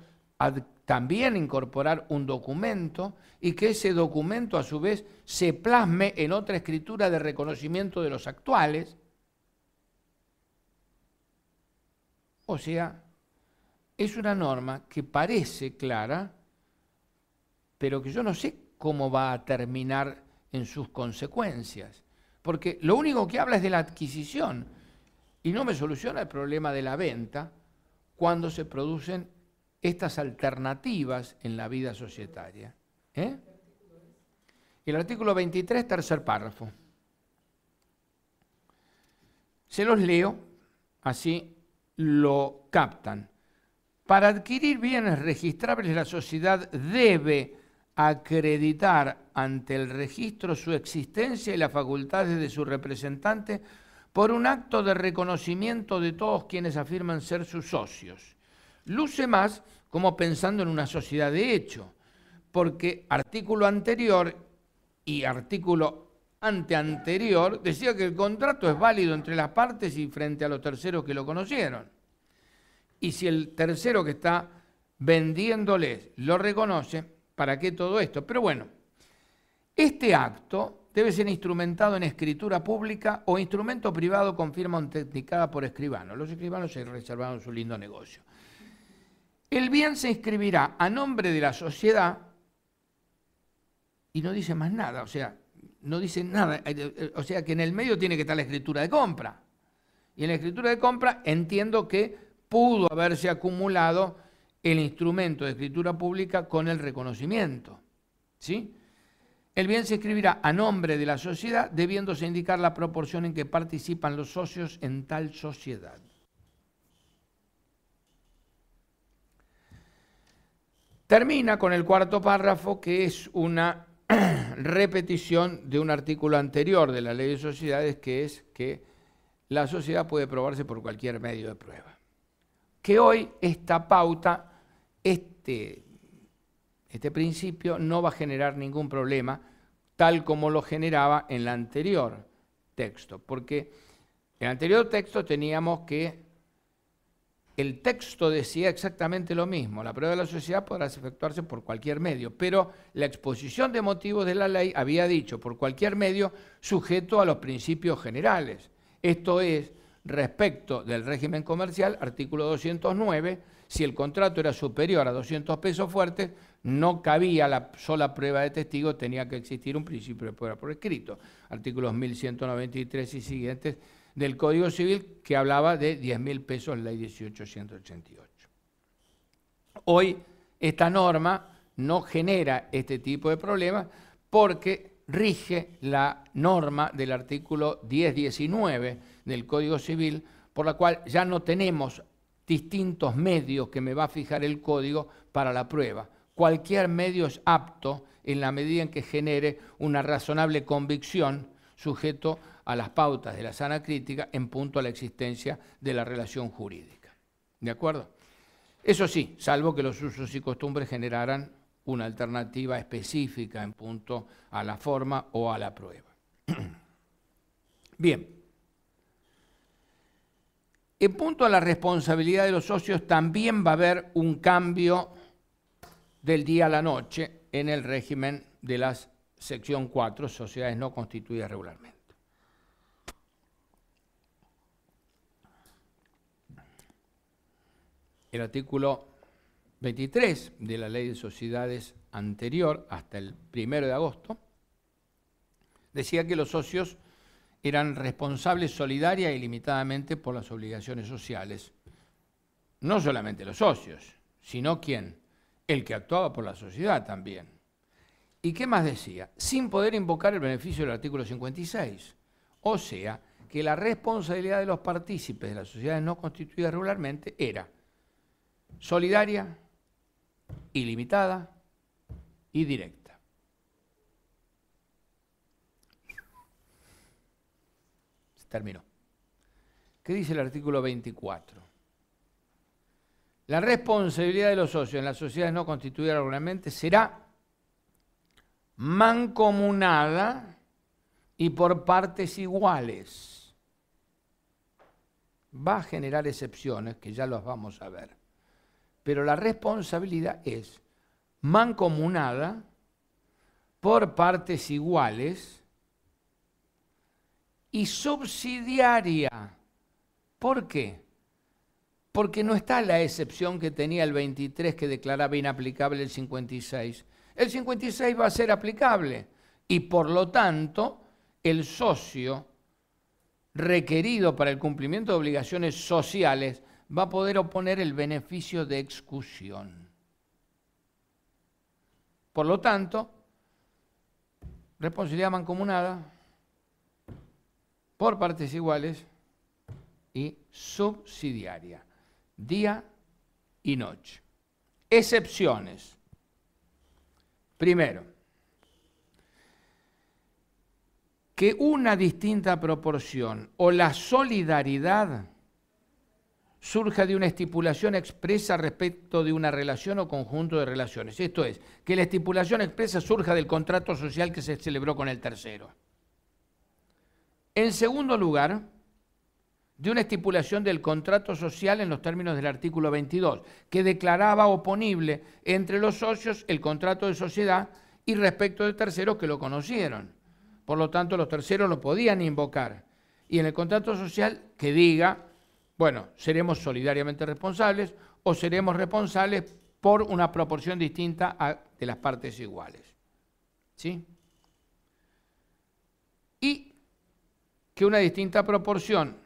[SPEAKER 1] también incorporar un documento y que ese documento a su vez se plasme en otra escritura de reconocimiento de los actuales. O sea, es una norma que parece clara, pero que yo no sé cómo va a terminar en sus consecuencias. Porque lo único que habla es de la adquisición y no me soluciona el problema de la venta cuando se producen estas alternativas en la vida societaria. El artículo 23, tercer párrafo. Se los leo, así lo captan. Para adquirir bienes registrables, la sociedad debe acreditar ante el registro su existencia y las facultades de su representante por un acto de reconocimiento de todos quienes afirman ser sus socios. Luce más como pensando en una sociedad de hecho, porque artículo anterior y artículo anteanterior decía que el contrato es válido entre las partes y frente a los terceros que lo conocieron. Y si el tercero que está vendiéndoles lo reconoce, ¿para qué todo esto? Pero bueno, este acto debe ser instrumentado en escritura pública o instrumento privado con firma autenticada por escribanos. Los escribanos se reservaron su lindo negocio. El bien se inscribirá a nombre de la sociedad y no dice más nada, o sea, no dice nada, o sea que en el medio tiene que estar la escritura de compra. Y en la escritura de compra entiendo que pudo haberse acumulado el instrumento de escritura pública con el reconocimiento, ¿sí? El bien se escribirá a nombre de la sociedad, debiéndose indicar la proporción en que participan los socios en tal sociedad. Termina con el cuarto párrafo, que es una repetición de un artículo anterior de la Ley de Sociedades, que es que la sociedad puede probarse por cualquier medio de prueba. Que hoy esta pauta, este principio no va a generar ningún problema, tal como lo generaba en el anterior texto, porque en el anterior texto teníamos que el texto decía exactamente lo mismo, la prueba de la sociedad podrá efectuarse por cualquier medio, pero la exposición de motivos de la ley había dicho por cualquier medio sujeto a los principios generales. Esto es, respecto del régimen comercial, artículo 209, si el contrato era superior a 200 pesos fuertes, no cabía la sola prueba de testigo, tenía que existir un principio de prueba por escrito. Artículos 1193 y siguientes del Código Civil, que hablaba de 10.000 pesos, ley 18.188. Hoy esta norma no genera este tipo de problemas porque rige la norma del artículo 1019 del Código Civil, por la cual ya no tenemos distintos medios que me va a fijar el código para la prueba. Cualquier medio es apto en la medida en que genere una razonable convicción sujeto a las pautas de la sana crítica en punto a la existencia de la relación jurídica. ¿De acuerdo? Eso sí, salvo que los usos y costumbres generaran una alternativa específica en punto a la forma o a la prueba. Bien. En punto a la responsabilidad de los socios también va a haber un cambio del día a la noche en el régimen de la sección 4, sociedades no constituidas regularmente. El artículo 23 de la Ley de Sociedades anterior, hasta el 1 de agosto, decía que los socios eran responsables solidaria y limitadamente por las obligaciones sociales. No solamente los socios, sino ¿quién? El que actuaba por la sociedad también. ¿Y qué más decía? Sin poder invocar el beneficio del artículo 56. O sea, que la responsabilidad de los partícipes de las sociedades no constituidas regularmente era solidaria, ilimitada y directa. Se terminó. ¿Qué dice el artículo 24? La responsabilidad de los socios en las sociedades no constituidas regularmente será mancomunada y por partes iguales. Va a generar excepciones, que ya las vamos a ver. Pero la responsabilidad es mancomunada por partes iguales y subsidiaria. ¿Por qué? Porque no está la excepción que tenía el 23 que declaraba inaplicable el 56. El 56 va a ser aplicable y por lo tanto el socio requerido para el cumplimiento de obligaciones sociales va a poder oponer el beneficio de excusión. Por lo tanto, responsabilidad mancomunada por partes iguales y subsidiaria, día y noche. Excepciones. Primero, que una distinta proporción o la solidaridad surja de una estipulación expresa respecto de una relación o conjunto de relaciones. Esto es, que la estipulación expresa surja del contrato social que se celebró con el tercero. En segundo lugar, de una estipulación del contrato social en los términos del artículo 22, que declaraba oponible entre los socios el contrato de sociedad y respecto de terceros que lo conocieron. Por lo tanto, los terceros lo podían invocar. Y en el contrato social que diga, bueno, seremos solidariamente responsables o seremos responsables por una proporción distinta de las partes iguales. ¿Sí? Y que una distinta proporción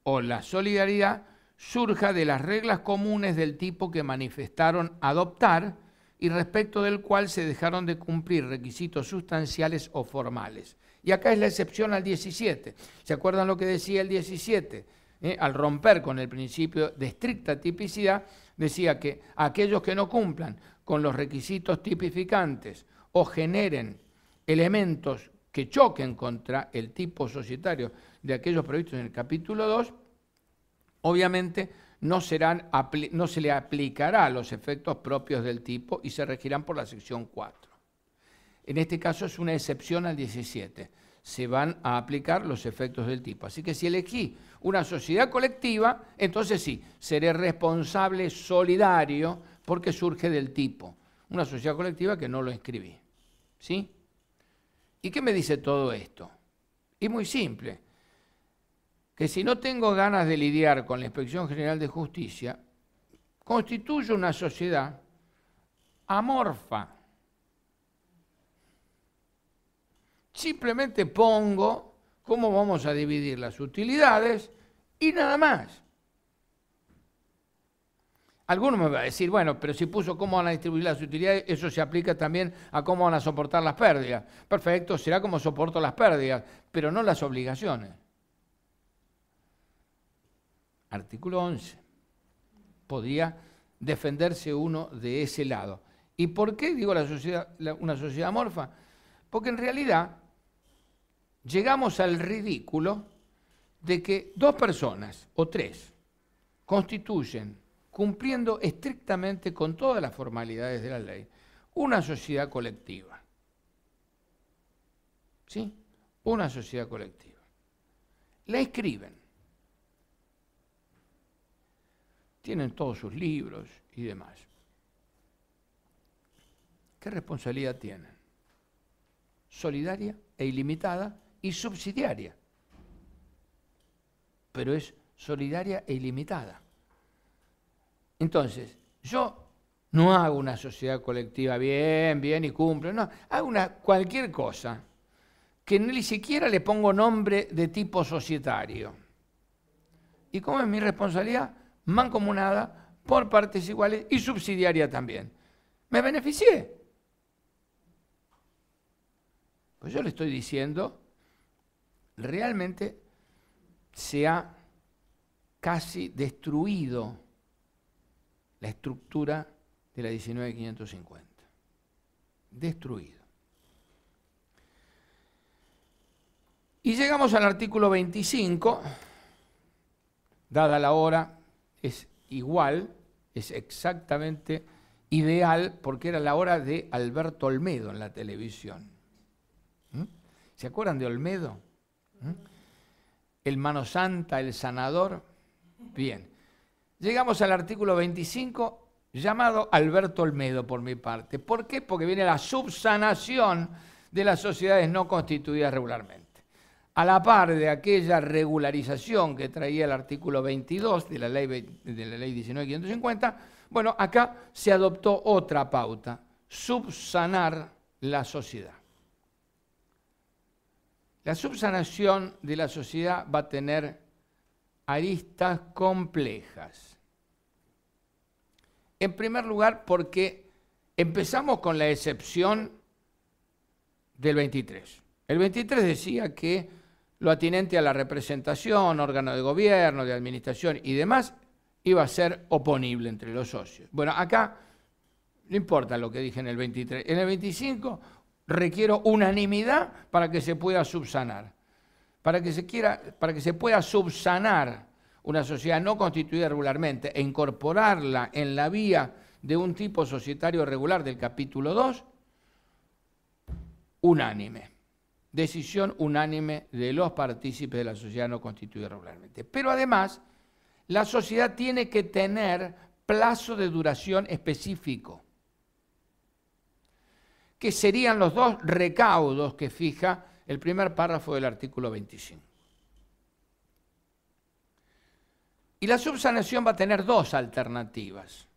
[SPEAKER 1] o la solidaridad surja de las reglas comunes del tipo que manifestaron adoptar y respecto del cual se dejaron de cumplir requisitos sustanciales o formales. Y acá es la excepción al 17. ¿Se acuerdan lo que decía el 17? Al romper con el principio de estricta tipicidad, decía que aquellos que no cumplan con los requisitos tipificantes o generen elementos que choquen contra el tipo societario de aquellos previstos en el capítulo 2, obviamente no se le aplicará los efectos propios del tipo y se regirán por la sección 4. En este caso es una excepción al 17. Se van a aplicar los efectos del tipo. Así que si elegí una sociedad colectiva, entonces sí, seré responsable solidario porque surge del tipo. Una sociedad colectiva que no lo inscribí. ¿Sí? ¿Y qué me dice todo esto? Es muy simple. Que si no tengo ganas de lidiar con la Inspección General de Justicia, constituyo una sociedad amorfa. Simplemente pongo cómo vamos a dividir las utilidades y nada más. Algunos me van a decir, bueno, pero si puso cómo van a distribuir las utilidades, eso se aplica también a cómo van a soportar las pérdidas. Perfecto, será como soporto las pérdidas, pero no las obligaciones. Artículo 11. Podría defenderse uno de ese lado. ¿Y por qué digo una sociedad amorfa? Porque en realidad llegamos al ridículo de que dos personas o tres constituyen, cumpliendo estrictamente con todas las formalidades de la ley, una sociedad colectiva. ¿Sí? Una sociedad colectiva. La escriben. Tienen todos sus libros y demás. ¿Qué responsabilidad tienen? Solidaria e ilimitada y subsidiaria. Pero es solidaria e ilimitada. Entonces, yo no hago una sociedad colectiva bien y cumplo, no, hago cualquier cosa que ni siquiera le pongo nombre de tipo societario. ¿Y cómo es mi responsabilidad? Mancomunada, por partes iguales y subsidiaria también. ¿Me beneficié? Pues yo le estoy diciendo, realmente se ha casi destruido la estructura de la 19.550. Destruido. Y llegamos al artículo 25, dada la hora, es igual, es exactamente ideal, porque era la hora de Alberto Olmedo en la televisión. ¿Se acuerdan de Olmedo? El mano santa, el sanador. Bien. Llegamos al artículo 25, llamado Alberto Olmedo por mi parte. ¿Por qué? Porque viene la subsanación de las sociedades no constituidas regularmente. A la par de aquella regularización que traía el artículo 22 de la ley 19.550, bueno, acá se adoptó otra pauta, subsanar la sociedad. La subsanación de la sociedad va a tener aristas complejas. En primer lugar, porque empezamos con la excepción del 23. El 23 decía que lo atinente a la representación, órgano de gobierno, de administración y demás, iba a ser oponible entre los socios. Bueno, acá no importa lo que dije en el 23. En el 25 requiero unanimidad para que se pueda subsanar. Para que se pueda subsanar una sociedad no constituida regularmente e incorporarla en la vía de un tipo societario regular del capítulo 2, unánime. Decisión unánime de los partícipes de la sociedad no constituida regularmente. Pero además, la sociedad tiene que tener plazo de duración específico, que serían los dos recaudos que fija el primer párrafo del artículo 25. Y la subsanación va a tener dos alternativas,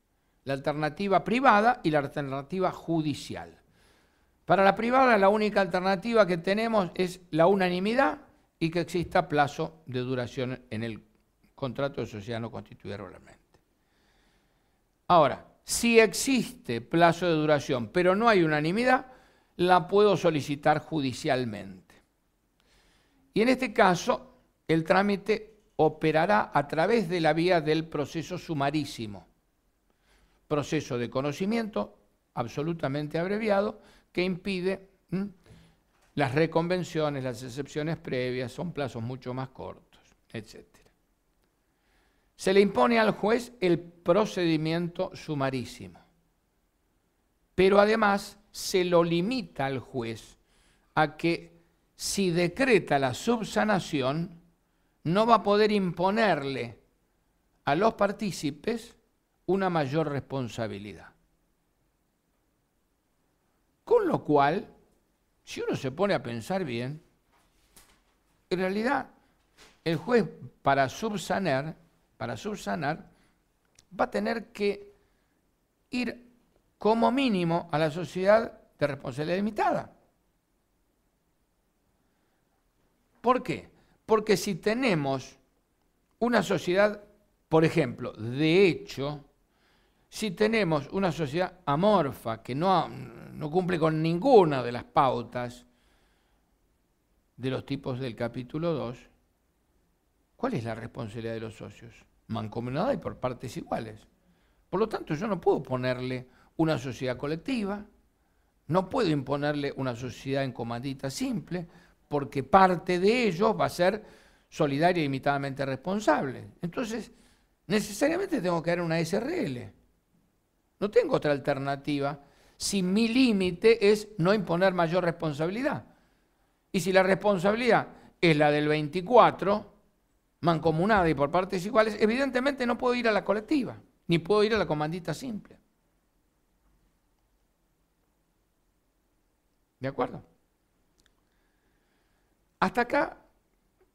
[SPEAKER 1] la alternativa privada y la alternativa judicial. Para la privada, la única alternativa que tenemos es la unanimidad y que exista plazo de duración en el contrato de sociedad no constituida regularmente. Ahora, si existe plazo de duración, pero no hay unanimidad, la puedo solicitar judicialmente. Y en este caso, el trámite operará a través de la vía del proceso sumarísimo, proceso de conocimiento absolutamente abreviado, que impide las reconvenciones, las excepciones previas, son plazos mucho más cortos, etc. Se le impone al juez el procedimiento sumarísimo, pero además se lo limita al juez a que si decreta la subsanación, no va a poder imponerle a los partícipes una mayor responsabilidad. Con lo cual, si uno se pone a pensar bien, en realidad el juez para subsanar va a tener que ir como mínimo a la sociedad de responsabilidad limitada. ¿Por qué? Porque si tenemos una sociedad, por ejemplo, de hecho, si tenemos una sociedad amorfa que no cumple con ninguna de las pautas de los tipos del capítulo 2, ¿cuál es la responsabilidad de los socios? Mancomunada y por partes iguales. Por lo tanto, yo no puedo ponerle una sociedad colectiva, no puedo imponerle una sociedad en comandita simple, porque parte de ellos va a ser solidaria y limitadamente responsable. Entonces, necesariamente tengo que dar una SRL. No tengo otra alternativa si mi límite es no imponer mayor responsabilidad. Y si la responsabilidad es la del 24, mancomunada y por partes iguales, evidentemente no puedo ir a la colectiva, ni puedo ir a la comandita simple. ¿De acuerdo? Hasta acá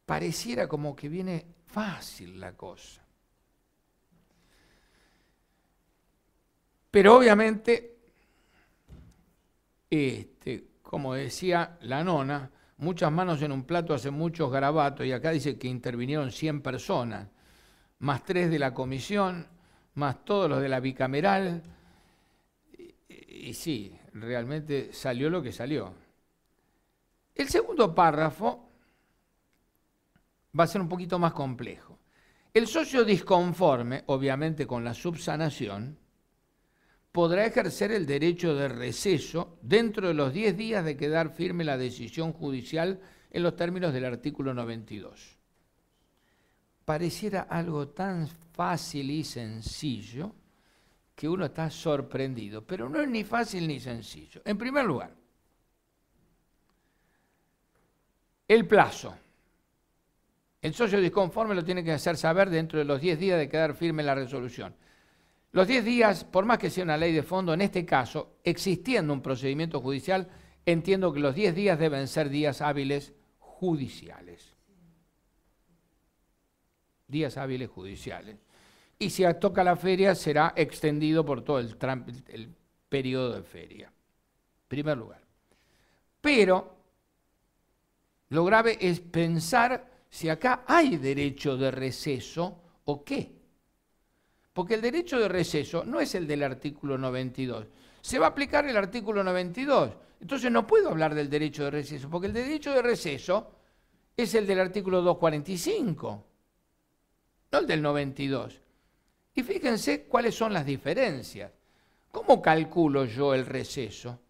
[SPEAKER 1] pareciera como que viene fácil la cosa. Pero obviamente, como decía la nona, muchas manos en un plato hacen muchos garabatos, y acá dice que intervinieron 100 personas, más 3 de la comisión, más todos los de la bicameral, y sí, realmente salió lo que salió. El segundo párrafo va a ser un poquito más complejo. El socio disconforme, obviamente con la subsanación, podrá ejercer el derecho de receso dentro de los 10 días de quedar firme la decisión judicial en los términos del artículo 92. Pareciera algo tan fácil y sencillo que uno está sorprendido, pero no es ni fácil ni sencillo. En primer lugar, El plazo. El socio disconforme lo tiene que hacer saber dentro de los 10 días de quedar firme la resolución. Los 10 días, por más que sea una ley de fondo, en este caso, existiendo un procedimiento judicial, entiendo que los 10 días deben ser días hábiles judiciales. Días hábiles judiciales. Y si toca la feria, será extendido por todo el periodo de feria. En primer lugar. Pero lo grave es pensar si acá hay derecho de receso o qué. Porque el derecho de receso no es el del artículo 92. Se va a aplicar el artículo 92. Entonces no puedo hablar del derecho de receso, porque el derecho de receso es el del artículo 245, no el del 92. Y fíjense cuáles son las diferencias. ¿Cómo calculo yo el receso?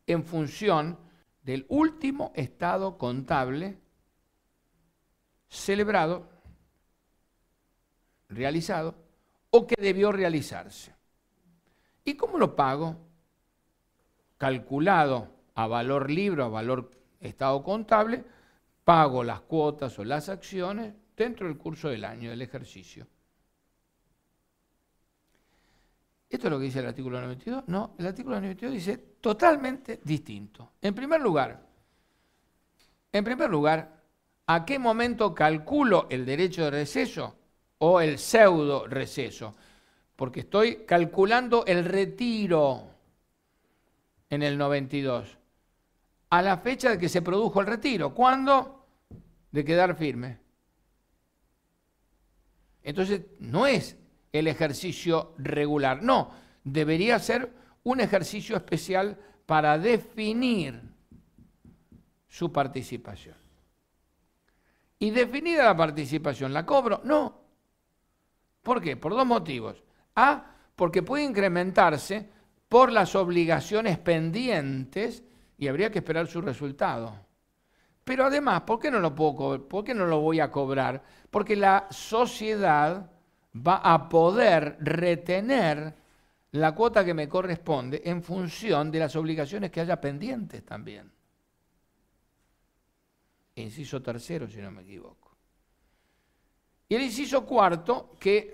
[SPEAKER 1] En función del último estado contable celebrado, realizado, o que debió realizarse. ¿Y cómo lo pago? Calculado a valor libre, a valor estado contable, pago las cuotas o las acciones dentro del curso del año, del ejercicio. ¿Esto es lo que dice el artículo 92? No, el artículo 92 dice totalmente distinto. En primer lugar, ¿a qué momento calculo el derecho de receso o el pseudo receso? Porque estoy calculando el retiro en el 92. A la fecha de que se produjo el retiro. ¿Cuándo? De quedar firme. Entonces, no es el ejercicio regular. No, debería ser un ejercicio especial para definir su participación. ¿Y definida la participación, la cobro? No. ¿Por qué? Por dos motivos. A, porque puede incrementarse por las obligaciones pendientes y habría que esperar su resultado. Pero además, ¿por qué no lo puedo cobrar? ¿Por qué no lo voy a cobrar? Porque la sociedad va a poder retener la cuota que me corresponde en función de las obligaciones que haya pendientes también. Inciso tercero, si no me equivoco. Y el inciso cuarto, que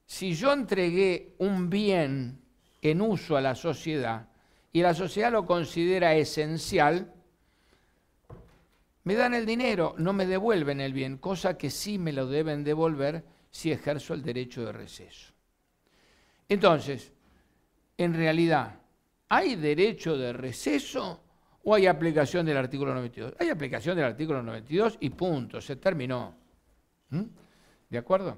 [SPEAKER 1] si yo entregué un bien en uso a la sociedad y la sociedad lo considera esencial, me dan el dinero, no me devuelven el bien, cosa que sí me lo deben devolver si ejerzo el derecho de receso. Entonces, en realidad, ¿hay derecho de receso o hay aplicación del artículo 92? Hay aplicación del artículo 92 y punto, se terminó. ¿De acuerdo?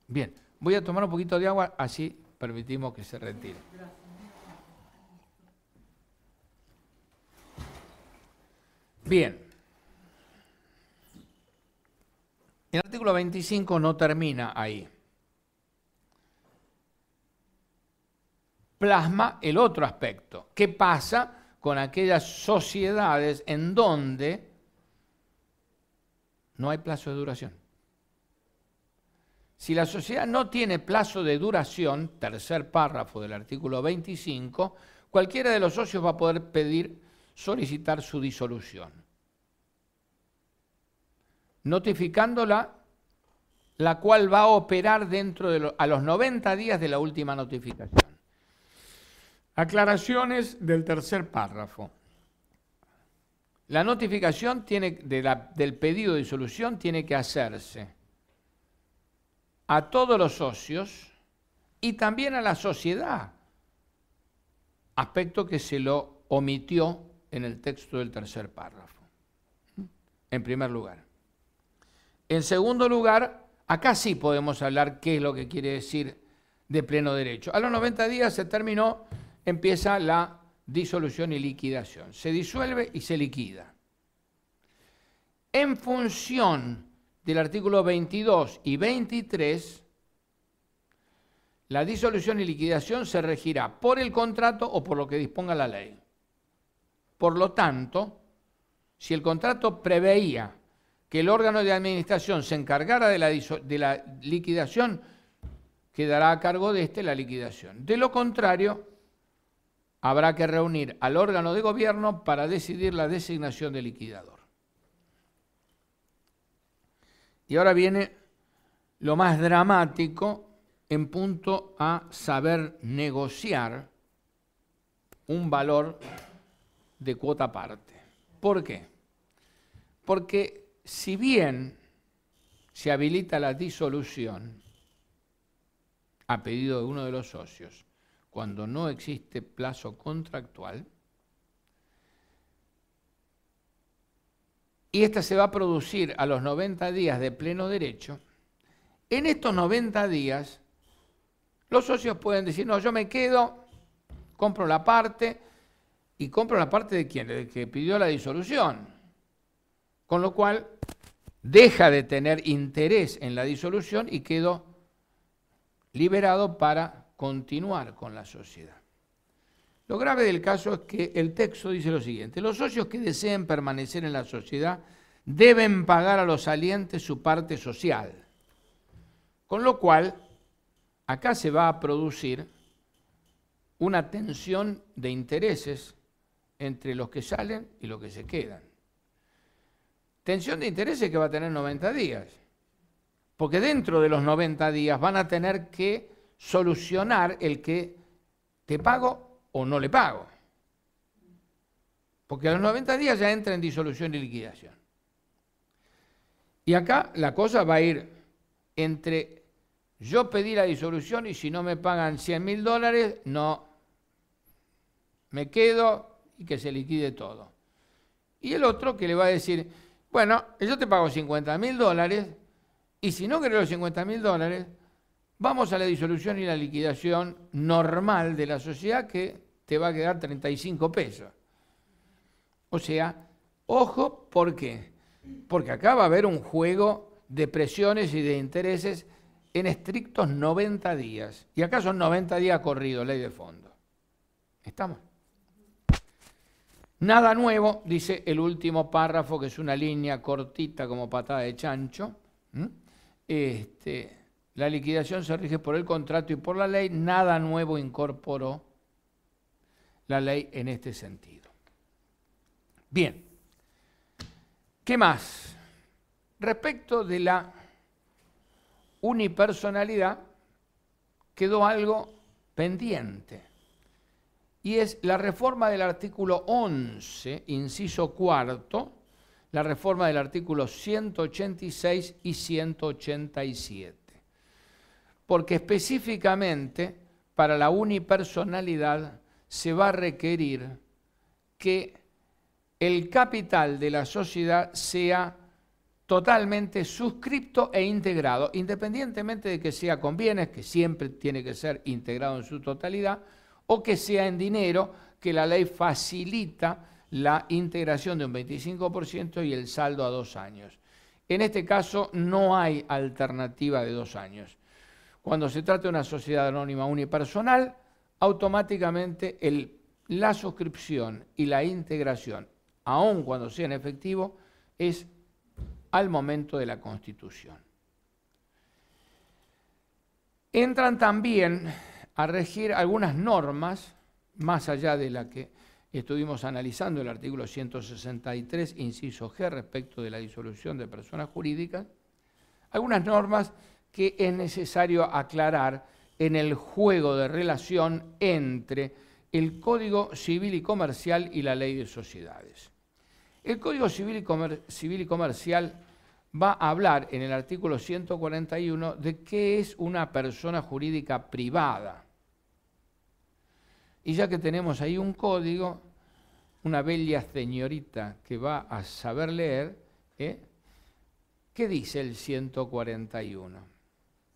[SPEAKER 1] Bien, voy a tomar un poquito de agua, así permitimos que se retire. Bien. El artículo 25 no termina ahí. Plasma el otro aspecto. ¿Qué pasa con aquellas sociedades en donde no hay plazo de duración? Si la sociedad no tiene plazo de duración, tercer párrafo del artículo 25, cualquiera de los socios va a poder solicitar su disolución, notificándola, la cual va a operar dentro de a los 90 días de la última notificación. Aclaraciones del tercer párrafo. La notificación del pedido de disolución tiene que hacerse a todos los socios y también a la sociedad, aspecto que se lo omitió en el texto del tercer párrafo, en primer lugar. En segundo lugar, acá sí podemos hablar qué es lo que quiere decir de pleno derecho. A los 90 días se terminó, empieza la disolución y liquidación. Se disuelve y se liquida. En función del artículo 22 y 23, la disolución y liquidación se regirá por el contrato o por lo que disponga la ley. Por lo tanto, si el contrato preveía que el órgano de administración se encargara de la liquidación, quedará a cargo de la liquidación. De lo contrario, habrá que reunir al órgano de gobierno para decidir la designación del liquidador. Y ahora viene lo más dramático en punto a saber negociar un valor de cuota parte. ¿Por qué? Porque si bien se habilita la disolución a pedido de uno de los socios, cuando no existe plazo contractual, y esta se va a producir a los 90 días de pleno derecho, en estos 90 días los socios pueden decir, no, yo me quedo, compro la parte, y compro la parte de quién, del que pidió la disolución, con lo cual deja de tener interés en la disolución y quedo liberado para continuar con la sociedad. Lo grave del caso es que el texto dice lo siguiente: los socios que deseen permanecer en la sociedad deben pagar a los salientes su parte social. Con lo cual, acá se va a producir una tensión de intereses entre los que salen y los que se quedan. Tensión de intereses que va a tener 90 días, porque dentro de los 90 días van a tener que solucionar el que te pago o no le pago. Porque a los 90 días ya entra en disolución y liquidación. Y acá la cosa va a ir entre yo pedí la disolución y si no me pagan $100.000, no me quedo y que se liquide todo. Y el otro que le va a decir, bueno, yo te pago $50.000 y si no querés los $50.000, vamos a la disolución y la liquidación normal de la sociedad que te va a quedar 35 pesos. O sea, ojo, ¿por qué? Porque acá va a haber un juego de presiones y de intereses en estrictos 90 días. Y acá son 90 días corridos, ley de fondo. ¿Estamos? Nada nuevo, dice el último párrafo, que es una línea cortita como patada de chancho. La liquidación se rige por el contrato y por la ley. Nada nuevo incorporó la ley en este sentido. Bien. ¿Qué más? Respecto de la unipersonalidad, quedó algo pendiente. Y es la reforma del artículo 11, inciso cuarto, la reforma del artículo 186 y 187. Porque específicamente para la unipersonalidad se va a requerir que el capital de la sociedad sea totalmente suscripto e integrado, independientemente de que sea con bienes, que siempre tiene que ser integrado en su totalidad, o que sea en dinero, que la ley facilita la integración de un 25% y el saldo a 2 años. En este caso no hay alternativa de 2 años. Cuando se trata de una sociedad anónima unipersonal, automáticamente la suscripción y la integración, aun cuando sea en efectivo, es al momento de la constitución. Entran también a regir algunas normas, más allá de la que estuvimos analizando, el artículo 163, inciso G, respecto de la disolución de personas jurídicas, algunas normas que es necesario aclarar en el juego de relación entre el Código Civil y Comercial y la Ley de Sociedades. El Código Civil y Comercial va a hablar en el artículo 141 de qué es una persona jurídica privada. Y ya que tenemos ahí un código, una bella señorita que va a saber leer, ¿qué dice el 141?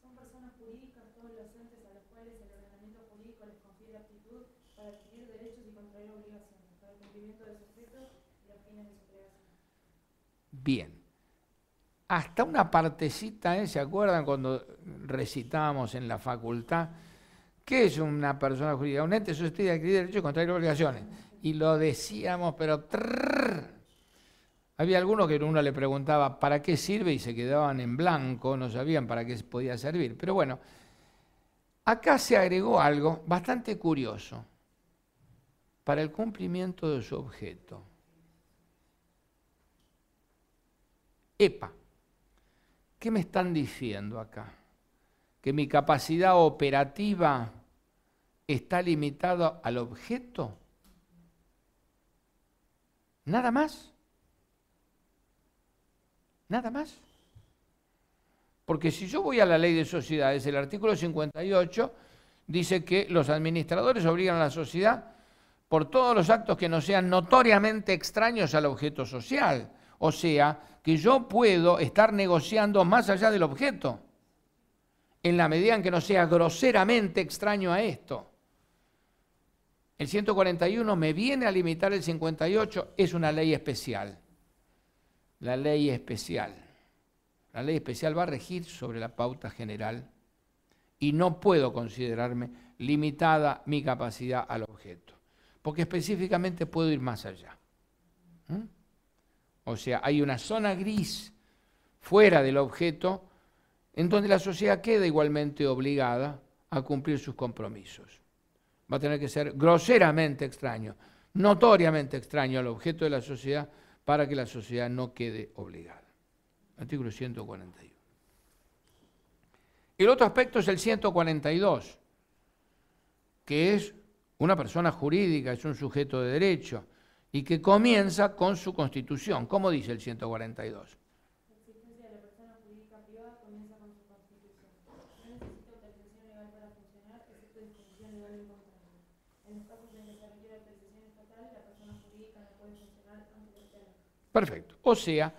[SPEAKER 4] Son personas jurídicas todos los entes a los cuales el ordenamiento jurídico les confiere aptitud para adquirir derechos y contraer obligaciones, para el cumplimiento de sus efectos y los fines de su creación.
[SPEAKER 1] Bien. Hasta una partecita, ¿se acuerdan cuando recitábamos en la facultad? ¿Qué es una persona jurídica? Un ente susceptible de adquirir derechos y contraer obligaciones. Y lo decíamos, pero había algunos que uno le preguntaba ¿para qué sirve? Y se quedaban en blanco, no sabían para qué podía servir. Pero bueno, acá se agregó algo bastante curioso. para el cumplimiento de su objeto. Epa, ¿qué me están diciendo acá? ¿Que mi capacidad operativa está limitada al objeto? ¿Nada más? ¿Nada más? Porque si yo voy a la ley de sociedades, el artículo 58 dice que los administradores obligan a la sociedad por todos los actos que no sean notoriamente extraños al objeto social. O sea, que yo puedo estar negociando más allá del objeto, en la medida en que no sea groseramente extraño a esto. El 141 me viene a limitar el 58, es una ley especial. La ley especial. La ley especial va a regir sobre la pauta general y no puedo considerarme limitada mi capacidad al objeto, porque específicamente puedo ir más allá. O sea, hay una zona gris fuera del objeto en donde la sociedad queda igualmente obligada a cumplir sus compromisos. Va a tener que ser groseramente extraño, notoriamente extraño al objeto de la sociedad para que la sociedad no quede obligada. Artículo 141. El otro aspecto es el 142, que es una persona jurídica, es un sujeto de derecho, y que comienza con su constitución. ¿Cómo dice el 142?
[SPEAKER 4] La existencia de la persona jurídica privada comienza con su constitución. No necesita autorización legal para funcionar, excepto disposición legal en contrario. En los casos en que se requiere autorización estatal, la persona jurídica no puede funcionar antes de la.
[SPEAKER 1] Perfecto. O sea,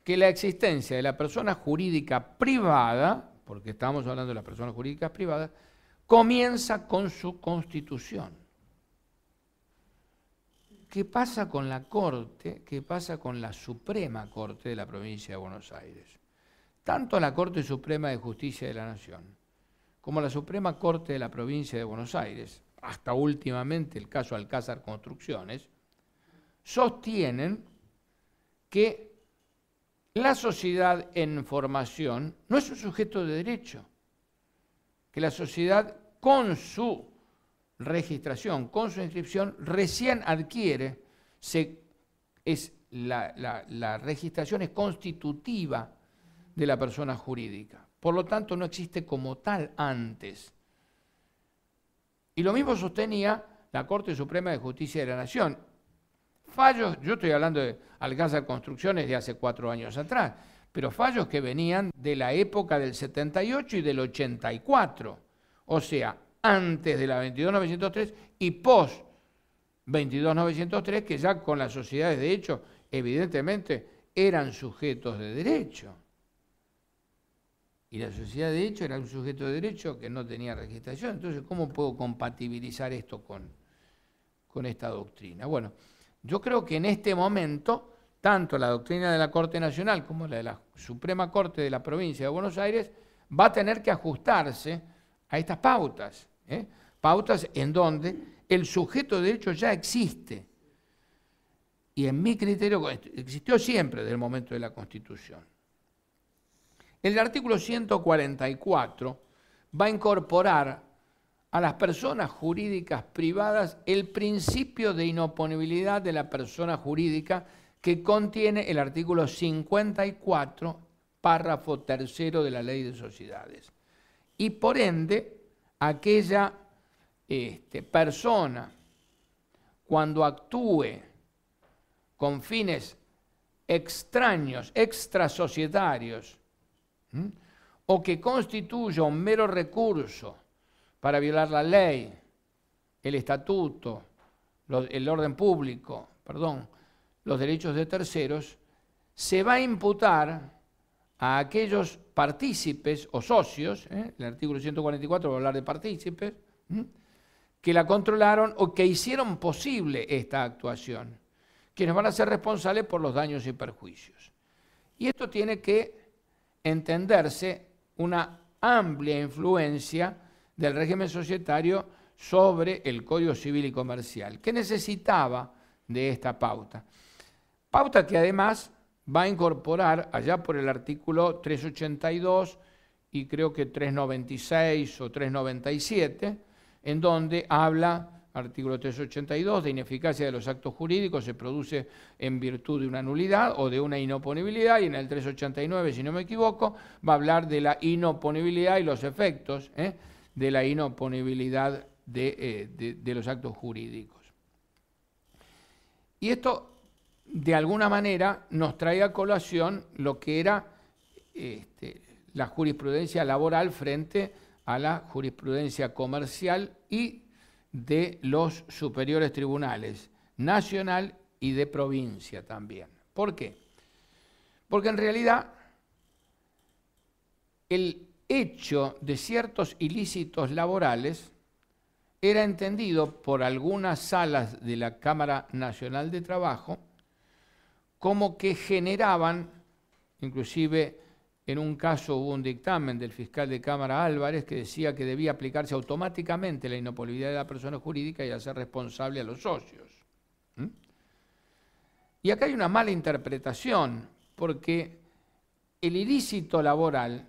[SPEAKER 1] que la existencia de la persona jurídica privada, porque estamos hablando de las personas jurídicas privadas, comienza con su constitución. ¿Qué pasa con la Corte? ¿Qué pasa con la Suprema Corte de la Provincia de Buenos Aires? Tanto la Corte Suprema de Justicia de la Nación como la Suprema Corte de la Provincia de Buenos Aires, hasta últimamente el caso Alcázar Construcciones, sostienen que la sociedad en formación no es un sujeto de derecho, que la sociedad con su registración, con su inscripción, recién adquiere, la registración es constitutiva de la persona jurídica. Por lo tanto, no existe como tal antes. Y lo mismo sostenía la Corte Suprema de Justicia de la Nación. Fallos, yo estoy hablando de Alcázar Construcciones de hace 4 años atrás, pero fallos que venían de la época del 78 y del 84. O sea, antes de la 22.903 y post 22.903, que ya con las sociedades de hecho, evidentemente, eran sujetos de derecho. Y la sociedad de hecho era un sujeto de derecho que no tenía registración. Entonces, ¿cómo puedo compatibilizar esto con esta doctrina? Bueno, yo creo que en este momento, tanto la doctrina de la Corte Nacional como la de la Suprema Corte de la Provincia de Buenos Aires va a tener que ajustarse a estas pautas. Pautas en donde el sujeto de derecho ya existe. Y en mi criterio existió siempre desde el momento de la Constitución. El artículo 144 va a incorporar a las personas jurídicas privadas el principio de inoponibilidad de la persona jurídica que contiene el artículo 54, párrafo 3 de la Ley de Sociedades. Y por ende, aquella persona, cuando actúe con fines extraños, extrasocietarios, o que constituya un mero recurso para violar la ley, el estatuto, el orden público, los derechos de terceros, se va a imputar a aquellos partícipes o socios, el artículo 144 va a hablar de partícipes, que la controlaron o que hicieron posible esta actuación, quienes van a ser responsables por los daños y perjuicios. Y esto tiene que entenderse una amplia influencia del régimen societario sobre el Código Civil y Comercial, que necesitaba de esta pauta. Pauta que además va a incorporar allá por el artículo 382 y creo que 396 o 397, en donde habla artículo 382, de ineficacia de los actos jurídicos se produce en virtud de una nulidad o de una inoponibilidad, y en el 389, si no me equivoco, va a hablar de la inoponibilidad y los efectos de la inoponibilidad de los actos jurídicos. Y esto, de alguna manera, nos trae a colación lo que era la jurisprudencia laboral frente a la jurisprudencia comercial y de los superiores tribunales, nacional y de provincia también. ¿Por qué? Porque en realidad el hecho de ciertos ilícitos laborales era entendido por algunas salas de la Cámara Nacional de Trabajo como que generaban, inclusive en un caso hubo un dictamen del fiscal de Cámara Álvarez que decía que debía aplicarse automáticamente la inopolibilidad de la persona jurídica y hacer responsable a los socios. Y acá hay una mala interpretación, porque el ilícito laboral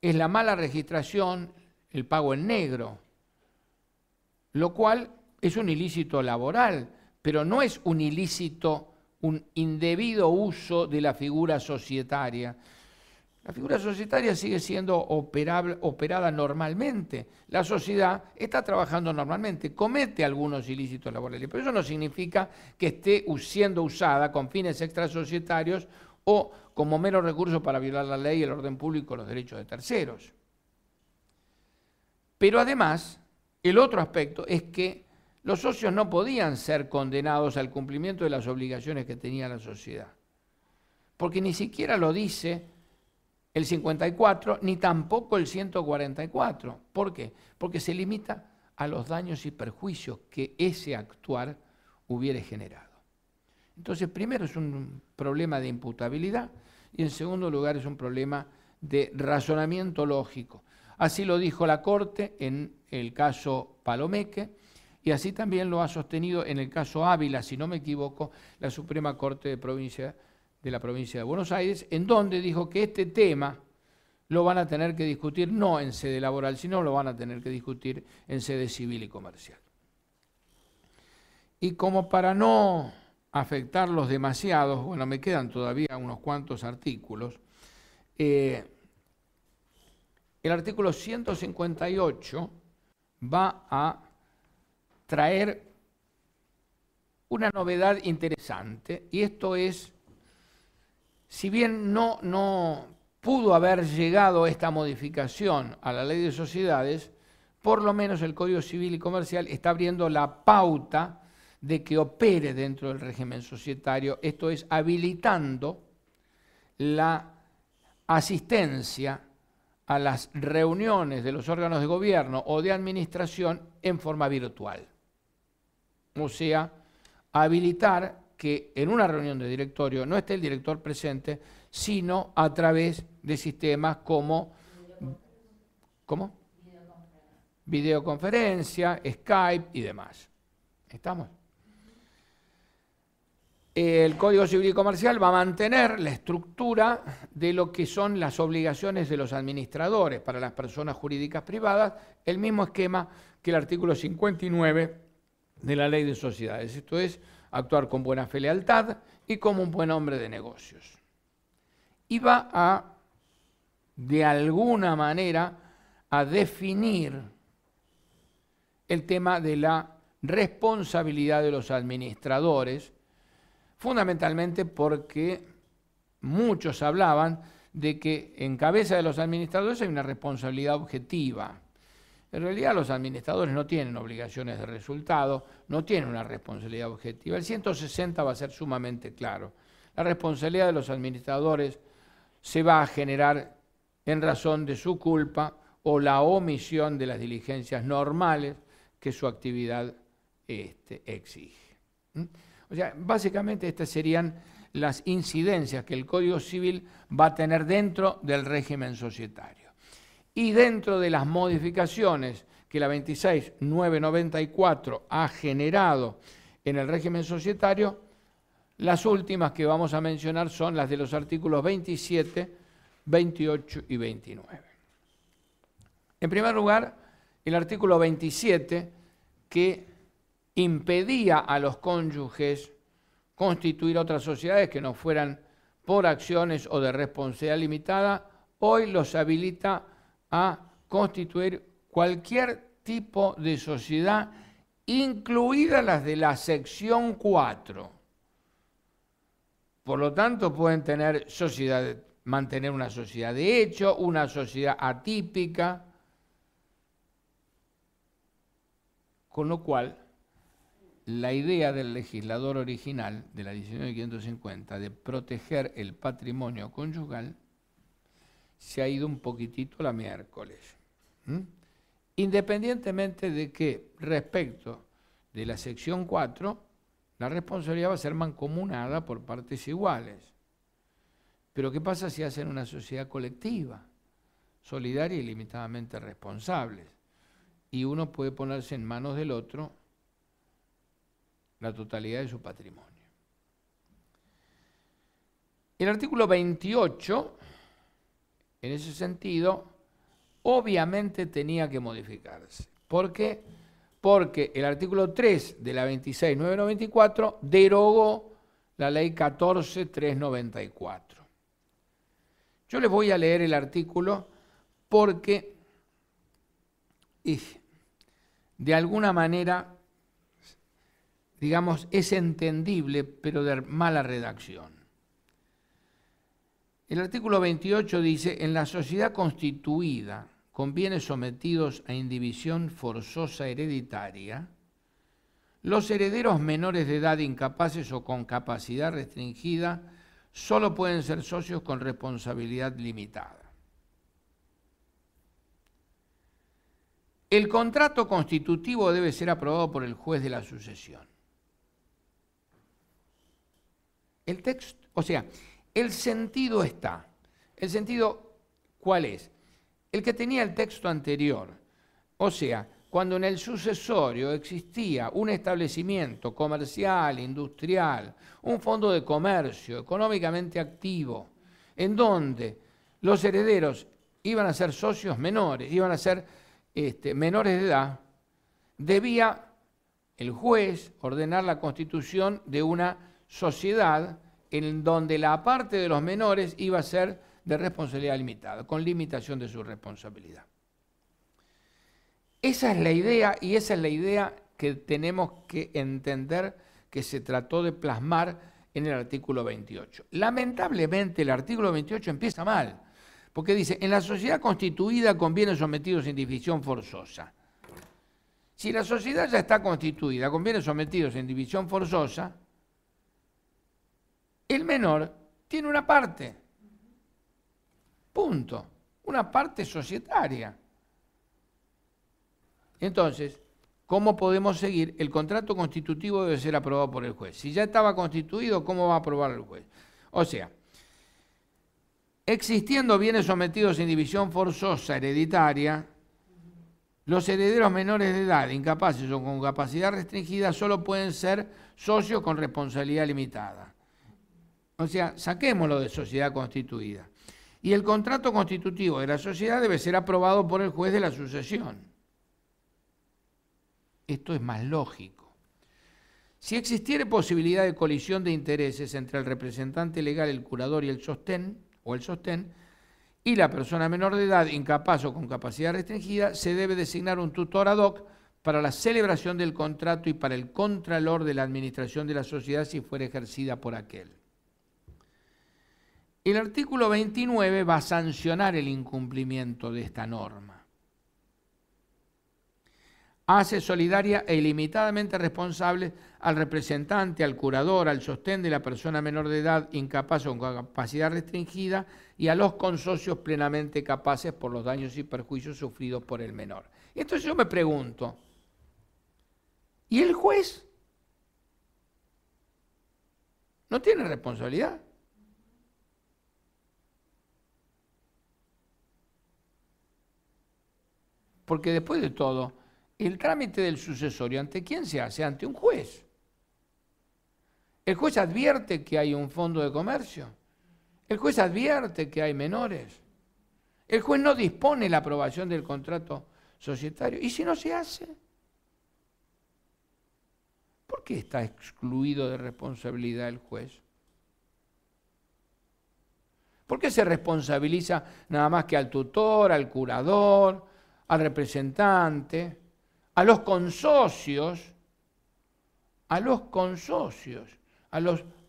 [SPEAKER 1] es la mala registración, el pago en negro, lo cual es un ilícito laboral, pero no es un ilícito, un indebido uso de la figura societaria. La figura societaria sigue siendo operada normalmente. La sociedad está trabajando normalmente, comete algunos ilícitos laborales, pero eso no significa que esté siendo usada con fines extrasocietarios o como mero recurso para violar la ley, el orden público, los derechos de terceros. Pero además, el otro aspecto es que los socios no podían ser condenados al cumplimiento de las obligaciones que tenía la sociedad, porque ni siquiera lo dice el 54, ni tampoco el 144. ¿Por qué? Porque se limita a los daños y perjuicios que ese actuar hubiere generado. Entonces, primero es un problema de imputabilidad y en segundo lugar es un problema de razonamiento lógico. Así lo dijo la Corte en el caso Palomeque y así también lo ha sostenido en el caso Ávila, si no me equivoco, la Suprema Corte de la provincia de Buenos Aires, en donde dijo que este tema lo van a tener que discutir no en sede laboral, sino lo van a tener que discutir en sede civil y comercial. Y como para no afectarlos demasiado, bueno, me quedan todavía unos cuantos artículos, el artículo 158 va a traer una novedad interesante, y esto es, si bien no pudo haber llegado esta modificación a la ley de sociedades, por lo menos el Código Civil y Comercial está abriendo la pauta de que opere dentro del régimen societario, esto es, habilitando la asistencia a las reuniones de los órganos de gobierno o de administración en forma virtual. O sea, habilitar que en una reunión de directorio no esté el director presente, sino a través de sistemas como videoconferencia, Skype y demás. ¿Estamos? El Código Civil y Comercial va a mantener la estructura de lo que son las obligaciones de los administradores para las personas jurídicas privadas, el mismo esquema que el artículo 59 de la Ley de Sociedades. Esto es, actuar con buena fe y lealtad y como un buen hombre de negocios. Y va a, de alguna manera, a definir el tema de la responsabilidad de los administradores, fundamentalmente porque muchos hablaban de que en cabeza de los administradores hay una responsabilidad objetiva. En realidad los administradores no tienen obligaciones de resultado, no tienen una responsabilidad objetiva. El 160 va a ser sumamente claro. La responsabilidad de los administradores se va a generar en razón de su culpa o la omisión de las diligencias normales que su actividad exige. O sea, básicamente estas serían las incidencias que el Código Civil va a tener dentro del régimen societario. Y dentro de las modificaciones que la 26.994 ha generado en el régimen societario, las últimas que vamos a mencionar son las de los artículos 27, 28 y 29. En primer lugar, el artículo 27, que impedía a los cónyuges constituir otras sociedades que no fueran por acciones o de responsabilidad limitada, hoy los habilita a constituir cualquier tipo de sociedad, incluidas las de la sección 4. Por lo tanto, pueden tener mantener una sociedad de hecho, una sociedad atípica, con lo cual la idea del legislador original de la 19.550 de proteger el patrimonio conyugal se ha ido un poquitito a la miércoles. Independientemente de que respecto de la sección 4, la responsabilidad va a ser mancomunada por partes iguales. Pero ¿qué pasa si hacen una sociedad colectiva, solidaria y limitadamente responsables? Y uno puede ponerse en manos del otro la totalidad de su patrimonio. El artículo 28, en ese sentido, obviamente tenía que modificarse. ¿Por qué? Porque el artículo 3 de la 26.994 derogó la ley 14.394. Yo les voy a leer el artículo porque de alguna manera, digamos, es entendible, pero de mala redacción. El artículo 28 dice: en la sociedad constituida con bienes sometidos a indivisión forzosa hereditaria, los herederos menores de edad incapaces o con capacidad restringida solo pueden ser socios con responsabilidad limitada. El contrato constitutivo debe ser aprobado por el juez de la sucesión. El texto, o sea, el sentido está. ¿El sentido cuál es? El que tenía el texto anterior. O sea, cuando en el sucesorio existía un establecimiento comercial, industrial, un fondo de comercio económicamente activo, en donde los herederos iban a ser socios menores, iban a ser menores de edad, debía el juez ordenar la constitución de una sociedad en donde la parte de los menores iba a ser de responsabilidad limitada, con limitación de su responsabilidad. Esa es la idea, y esa es la idea que tenemos que entender que se trató de plasmar en el artículo 28. Lamentablemente el artículo 28 empieza mal, porque dice: en la sociedad constituida con bienes sometidos en división forzosa. Si la sociedad ya está constituida con bienes sometidos en división forzosa, el menor tiene una parte, punto, una parte societaria. Entonces, ¿cómo podemos seguir? El contrato constitutivo debe ser aprobado por el juez. Si ya estaba constituido, ¿cómo va a aprobar el juez? O sea, existiendo bienes sometidos en división forzosa hereditaria, los herederos menores de edad, incapaces o con capacidad restringida, solo pueden ser socios con responsabilidad limitada. O sea, saquémoslo de sociedad constituida. Y el contrato constitutivo de la sociedad debe ser aprobado por el juez de la sucesión. Esto es más lógico. Si existiera posibilidad de colisión de intereses entre el representante legal, el curador y el sostén, y la persona menor de edad, incapaz o con capacidad restringida, se debe designar un tutor ad hoc para la celebración del contrato y para el contralor de la administración de la sociedad si fuera ejercida por aquel. El artículo 29 va a sancionar el incumplimiento de esta norma. Hace solidaria e ilimitadamente responsable al representante, al curador, al sostén de la persona menor de edad, incapaz o con capacidad restringida, y a los consocios plenamente capaces por los daños y perjuicios sufridos por el menor. Entonces yo me pregunto, ¿y el juez no tiene responsabilidad? Porque después de todo, el trámite del sucesorio, ¿ante quién se hace? Ante un juez. El juez advierte que hay un fondo de comercio. El juez advierte que hay menores. El juez no dispone la aprobación del contrato societario. ¿Y si no se hace? qué está excluido de responsabilidad el juez? ¿Por qué se responsabiliza nada más que al tutor, al curador, al representante, a los consocios, a los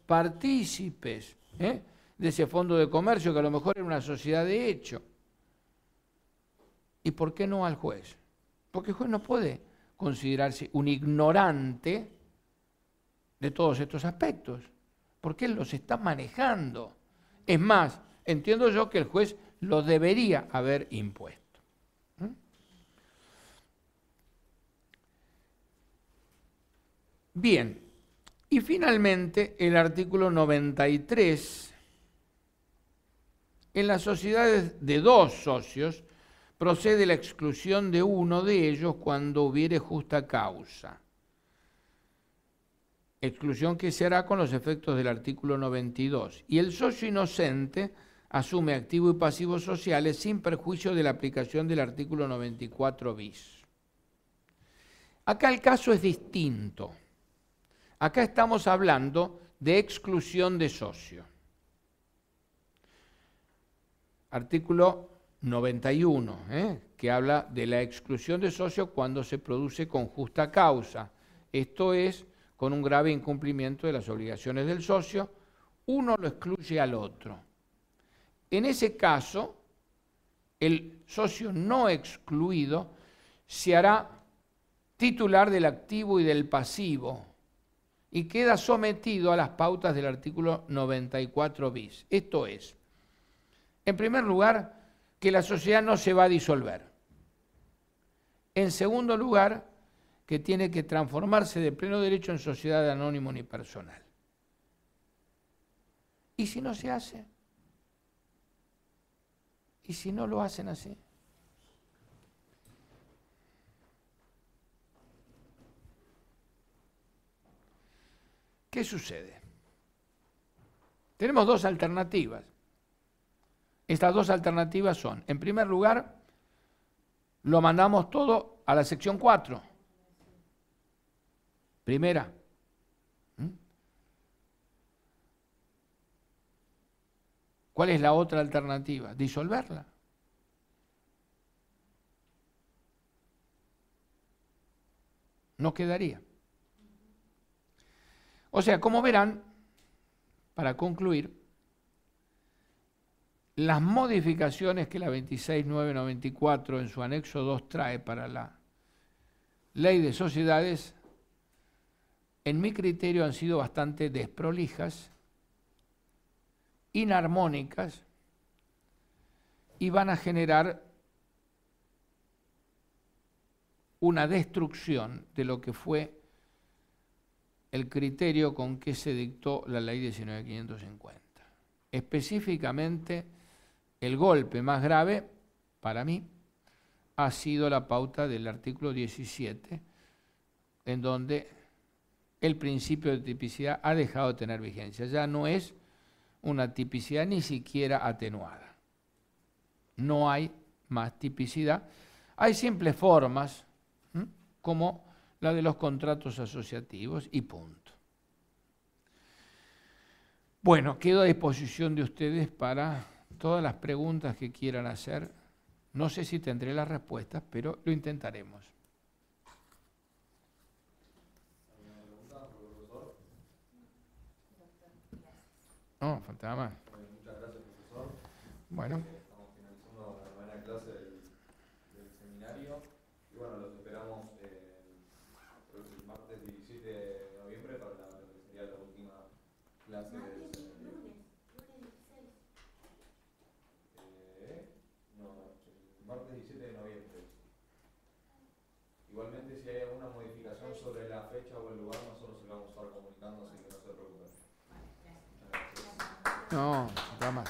[SPEAKER 1] partícipes de ese fondo de comercio que a lo mejor era una sociedad de hecho? ¿Y por qué no al juez? Porque el juez no puede considerarse un ignorante de todos estos aspectos, porque él los está manejando. Es más, entiendo yo que el juez lo debería haber impuesto. Bien, y finalmente el artículo 93. En las sociedades de dos socios procede la exclusión de uno de ellos cuando hubiere justa causa. Exclusión que se hará con los efectos del artículo 92. Y el socio inocente asume activos y pasivos sociales sin perjuicio de la aplicación del artículo 94 bis. Acá el caso es distinto. Acá estamos hablando de exclusión de socio. Artículo 91, que habla de la exclusión de socio cuando se produce con justa causa. Esto es, con un grave incumplimiento de las obligaciones del socio, uno lo excluye al otro. En ese caso, el socio no excluido se hará titular del activo y del pasivo y queda sometido a las pautas del artículo 94 bis. Esto es, en primer lugar, que la sociedad no se va a disolver. En segundo lugar, que tiene que transformarse de pleno derecho en sociedad de anónimo unipersonal. ¿Y si no se hace? ¿Y si no lo hacen así? ¿Qué sucede? Tenemos dos alternativas. Estas dos alternativas son, en primer lugar, lo mandamos todo a la sección 4. Primera. ¿Cuál es la otra alternativa? Disolverla. No quedaría. O sea, como verán, para concluir, las modificaciones que la 26994 en su anexo 2 trae para la ley de sociedades, en mi criterio han sido bastante desprolijas, inarmónicas y van a generar una destrucción de lo que fue el criterio con que se dictó la ley 19550. Específicamente, el golpe más grave, para mí, ha sido la pauta del artículo 17, en donde el principio de tipicidad ha dejado de tener vigencia. Ya no es una tipicidad ni siquiera atenuada. No hay más tipicidad. Hay simples formas, como la de los contratos asociativos y punto. Bueno, quedo a disposición de ustedes para todas las preguntas que quieran hacer. No sé si tendré las respuestas, pero lo intentaremos.
[SPEAKER 2] ¿Alguna pregunta, profesor?
[SPEAKER 1] No, faltaba más.
[SPEAKER 2] Muchas gracias, profesor.
[SPEAKER 1] Bueno.
[SPEAKER 2] Estamos finalizando la novena clase del seminario y bueno, los esperamos el martes 17 de noviembre para lo que sería la última clase del seminario. No, el martes 17 de noviembre. Igualmente, si hay alguna modificación sobre la fecha o el lugar, nosotros se lo vamos a estar comunicando, así que no se preocupen. Muchas gracias.
[SPEAKER 1] No, faltaba más.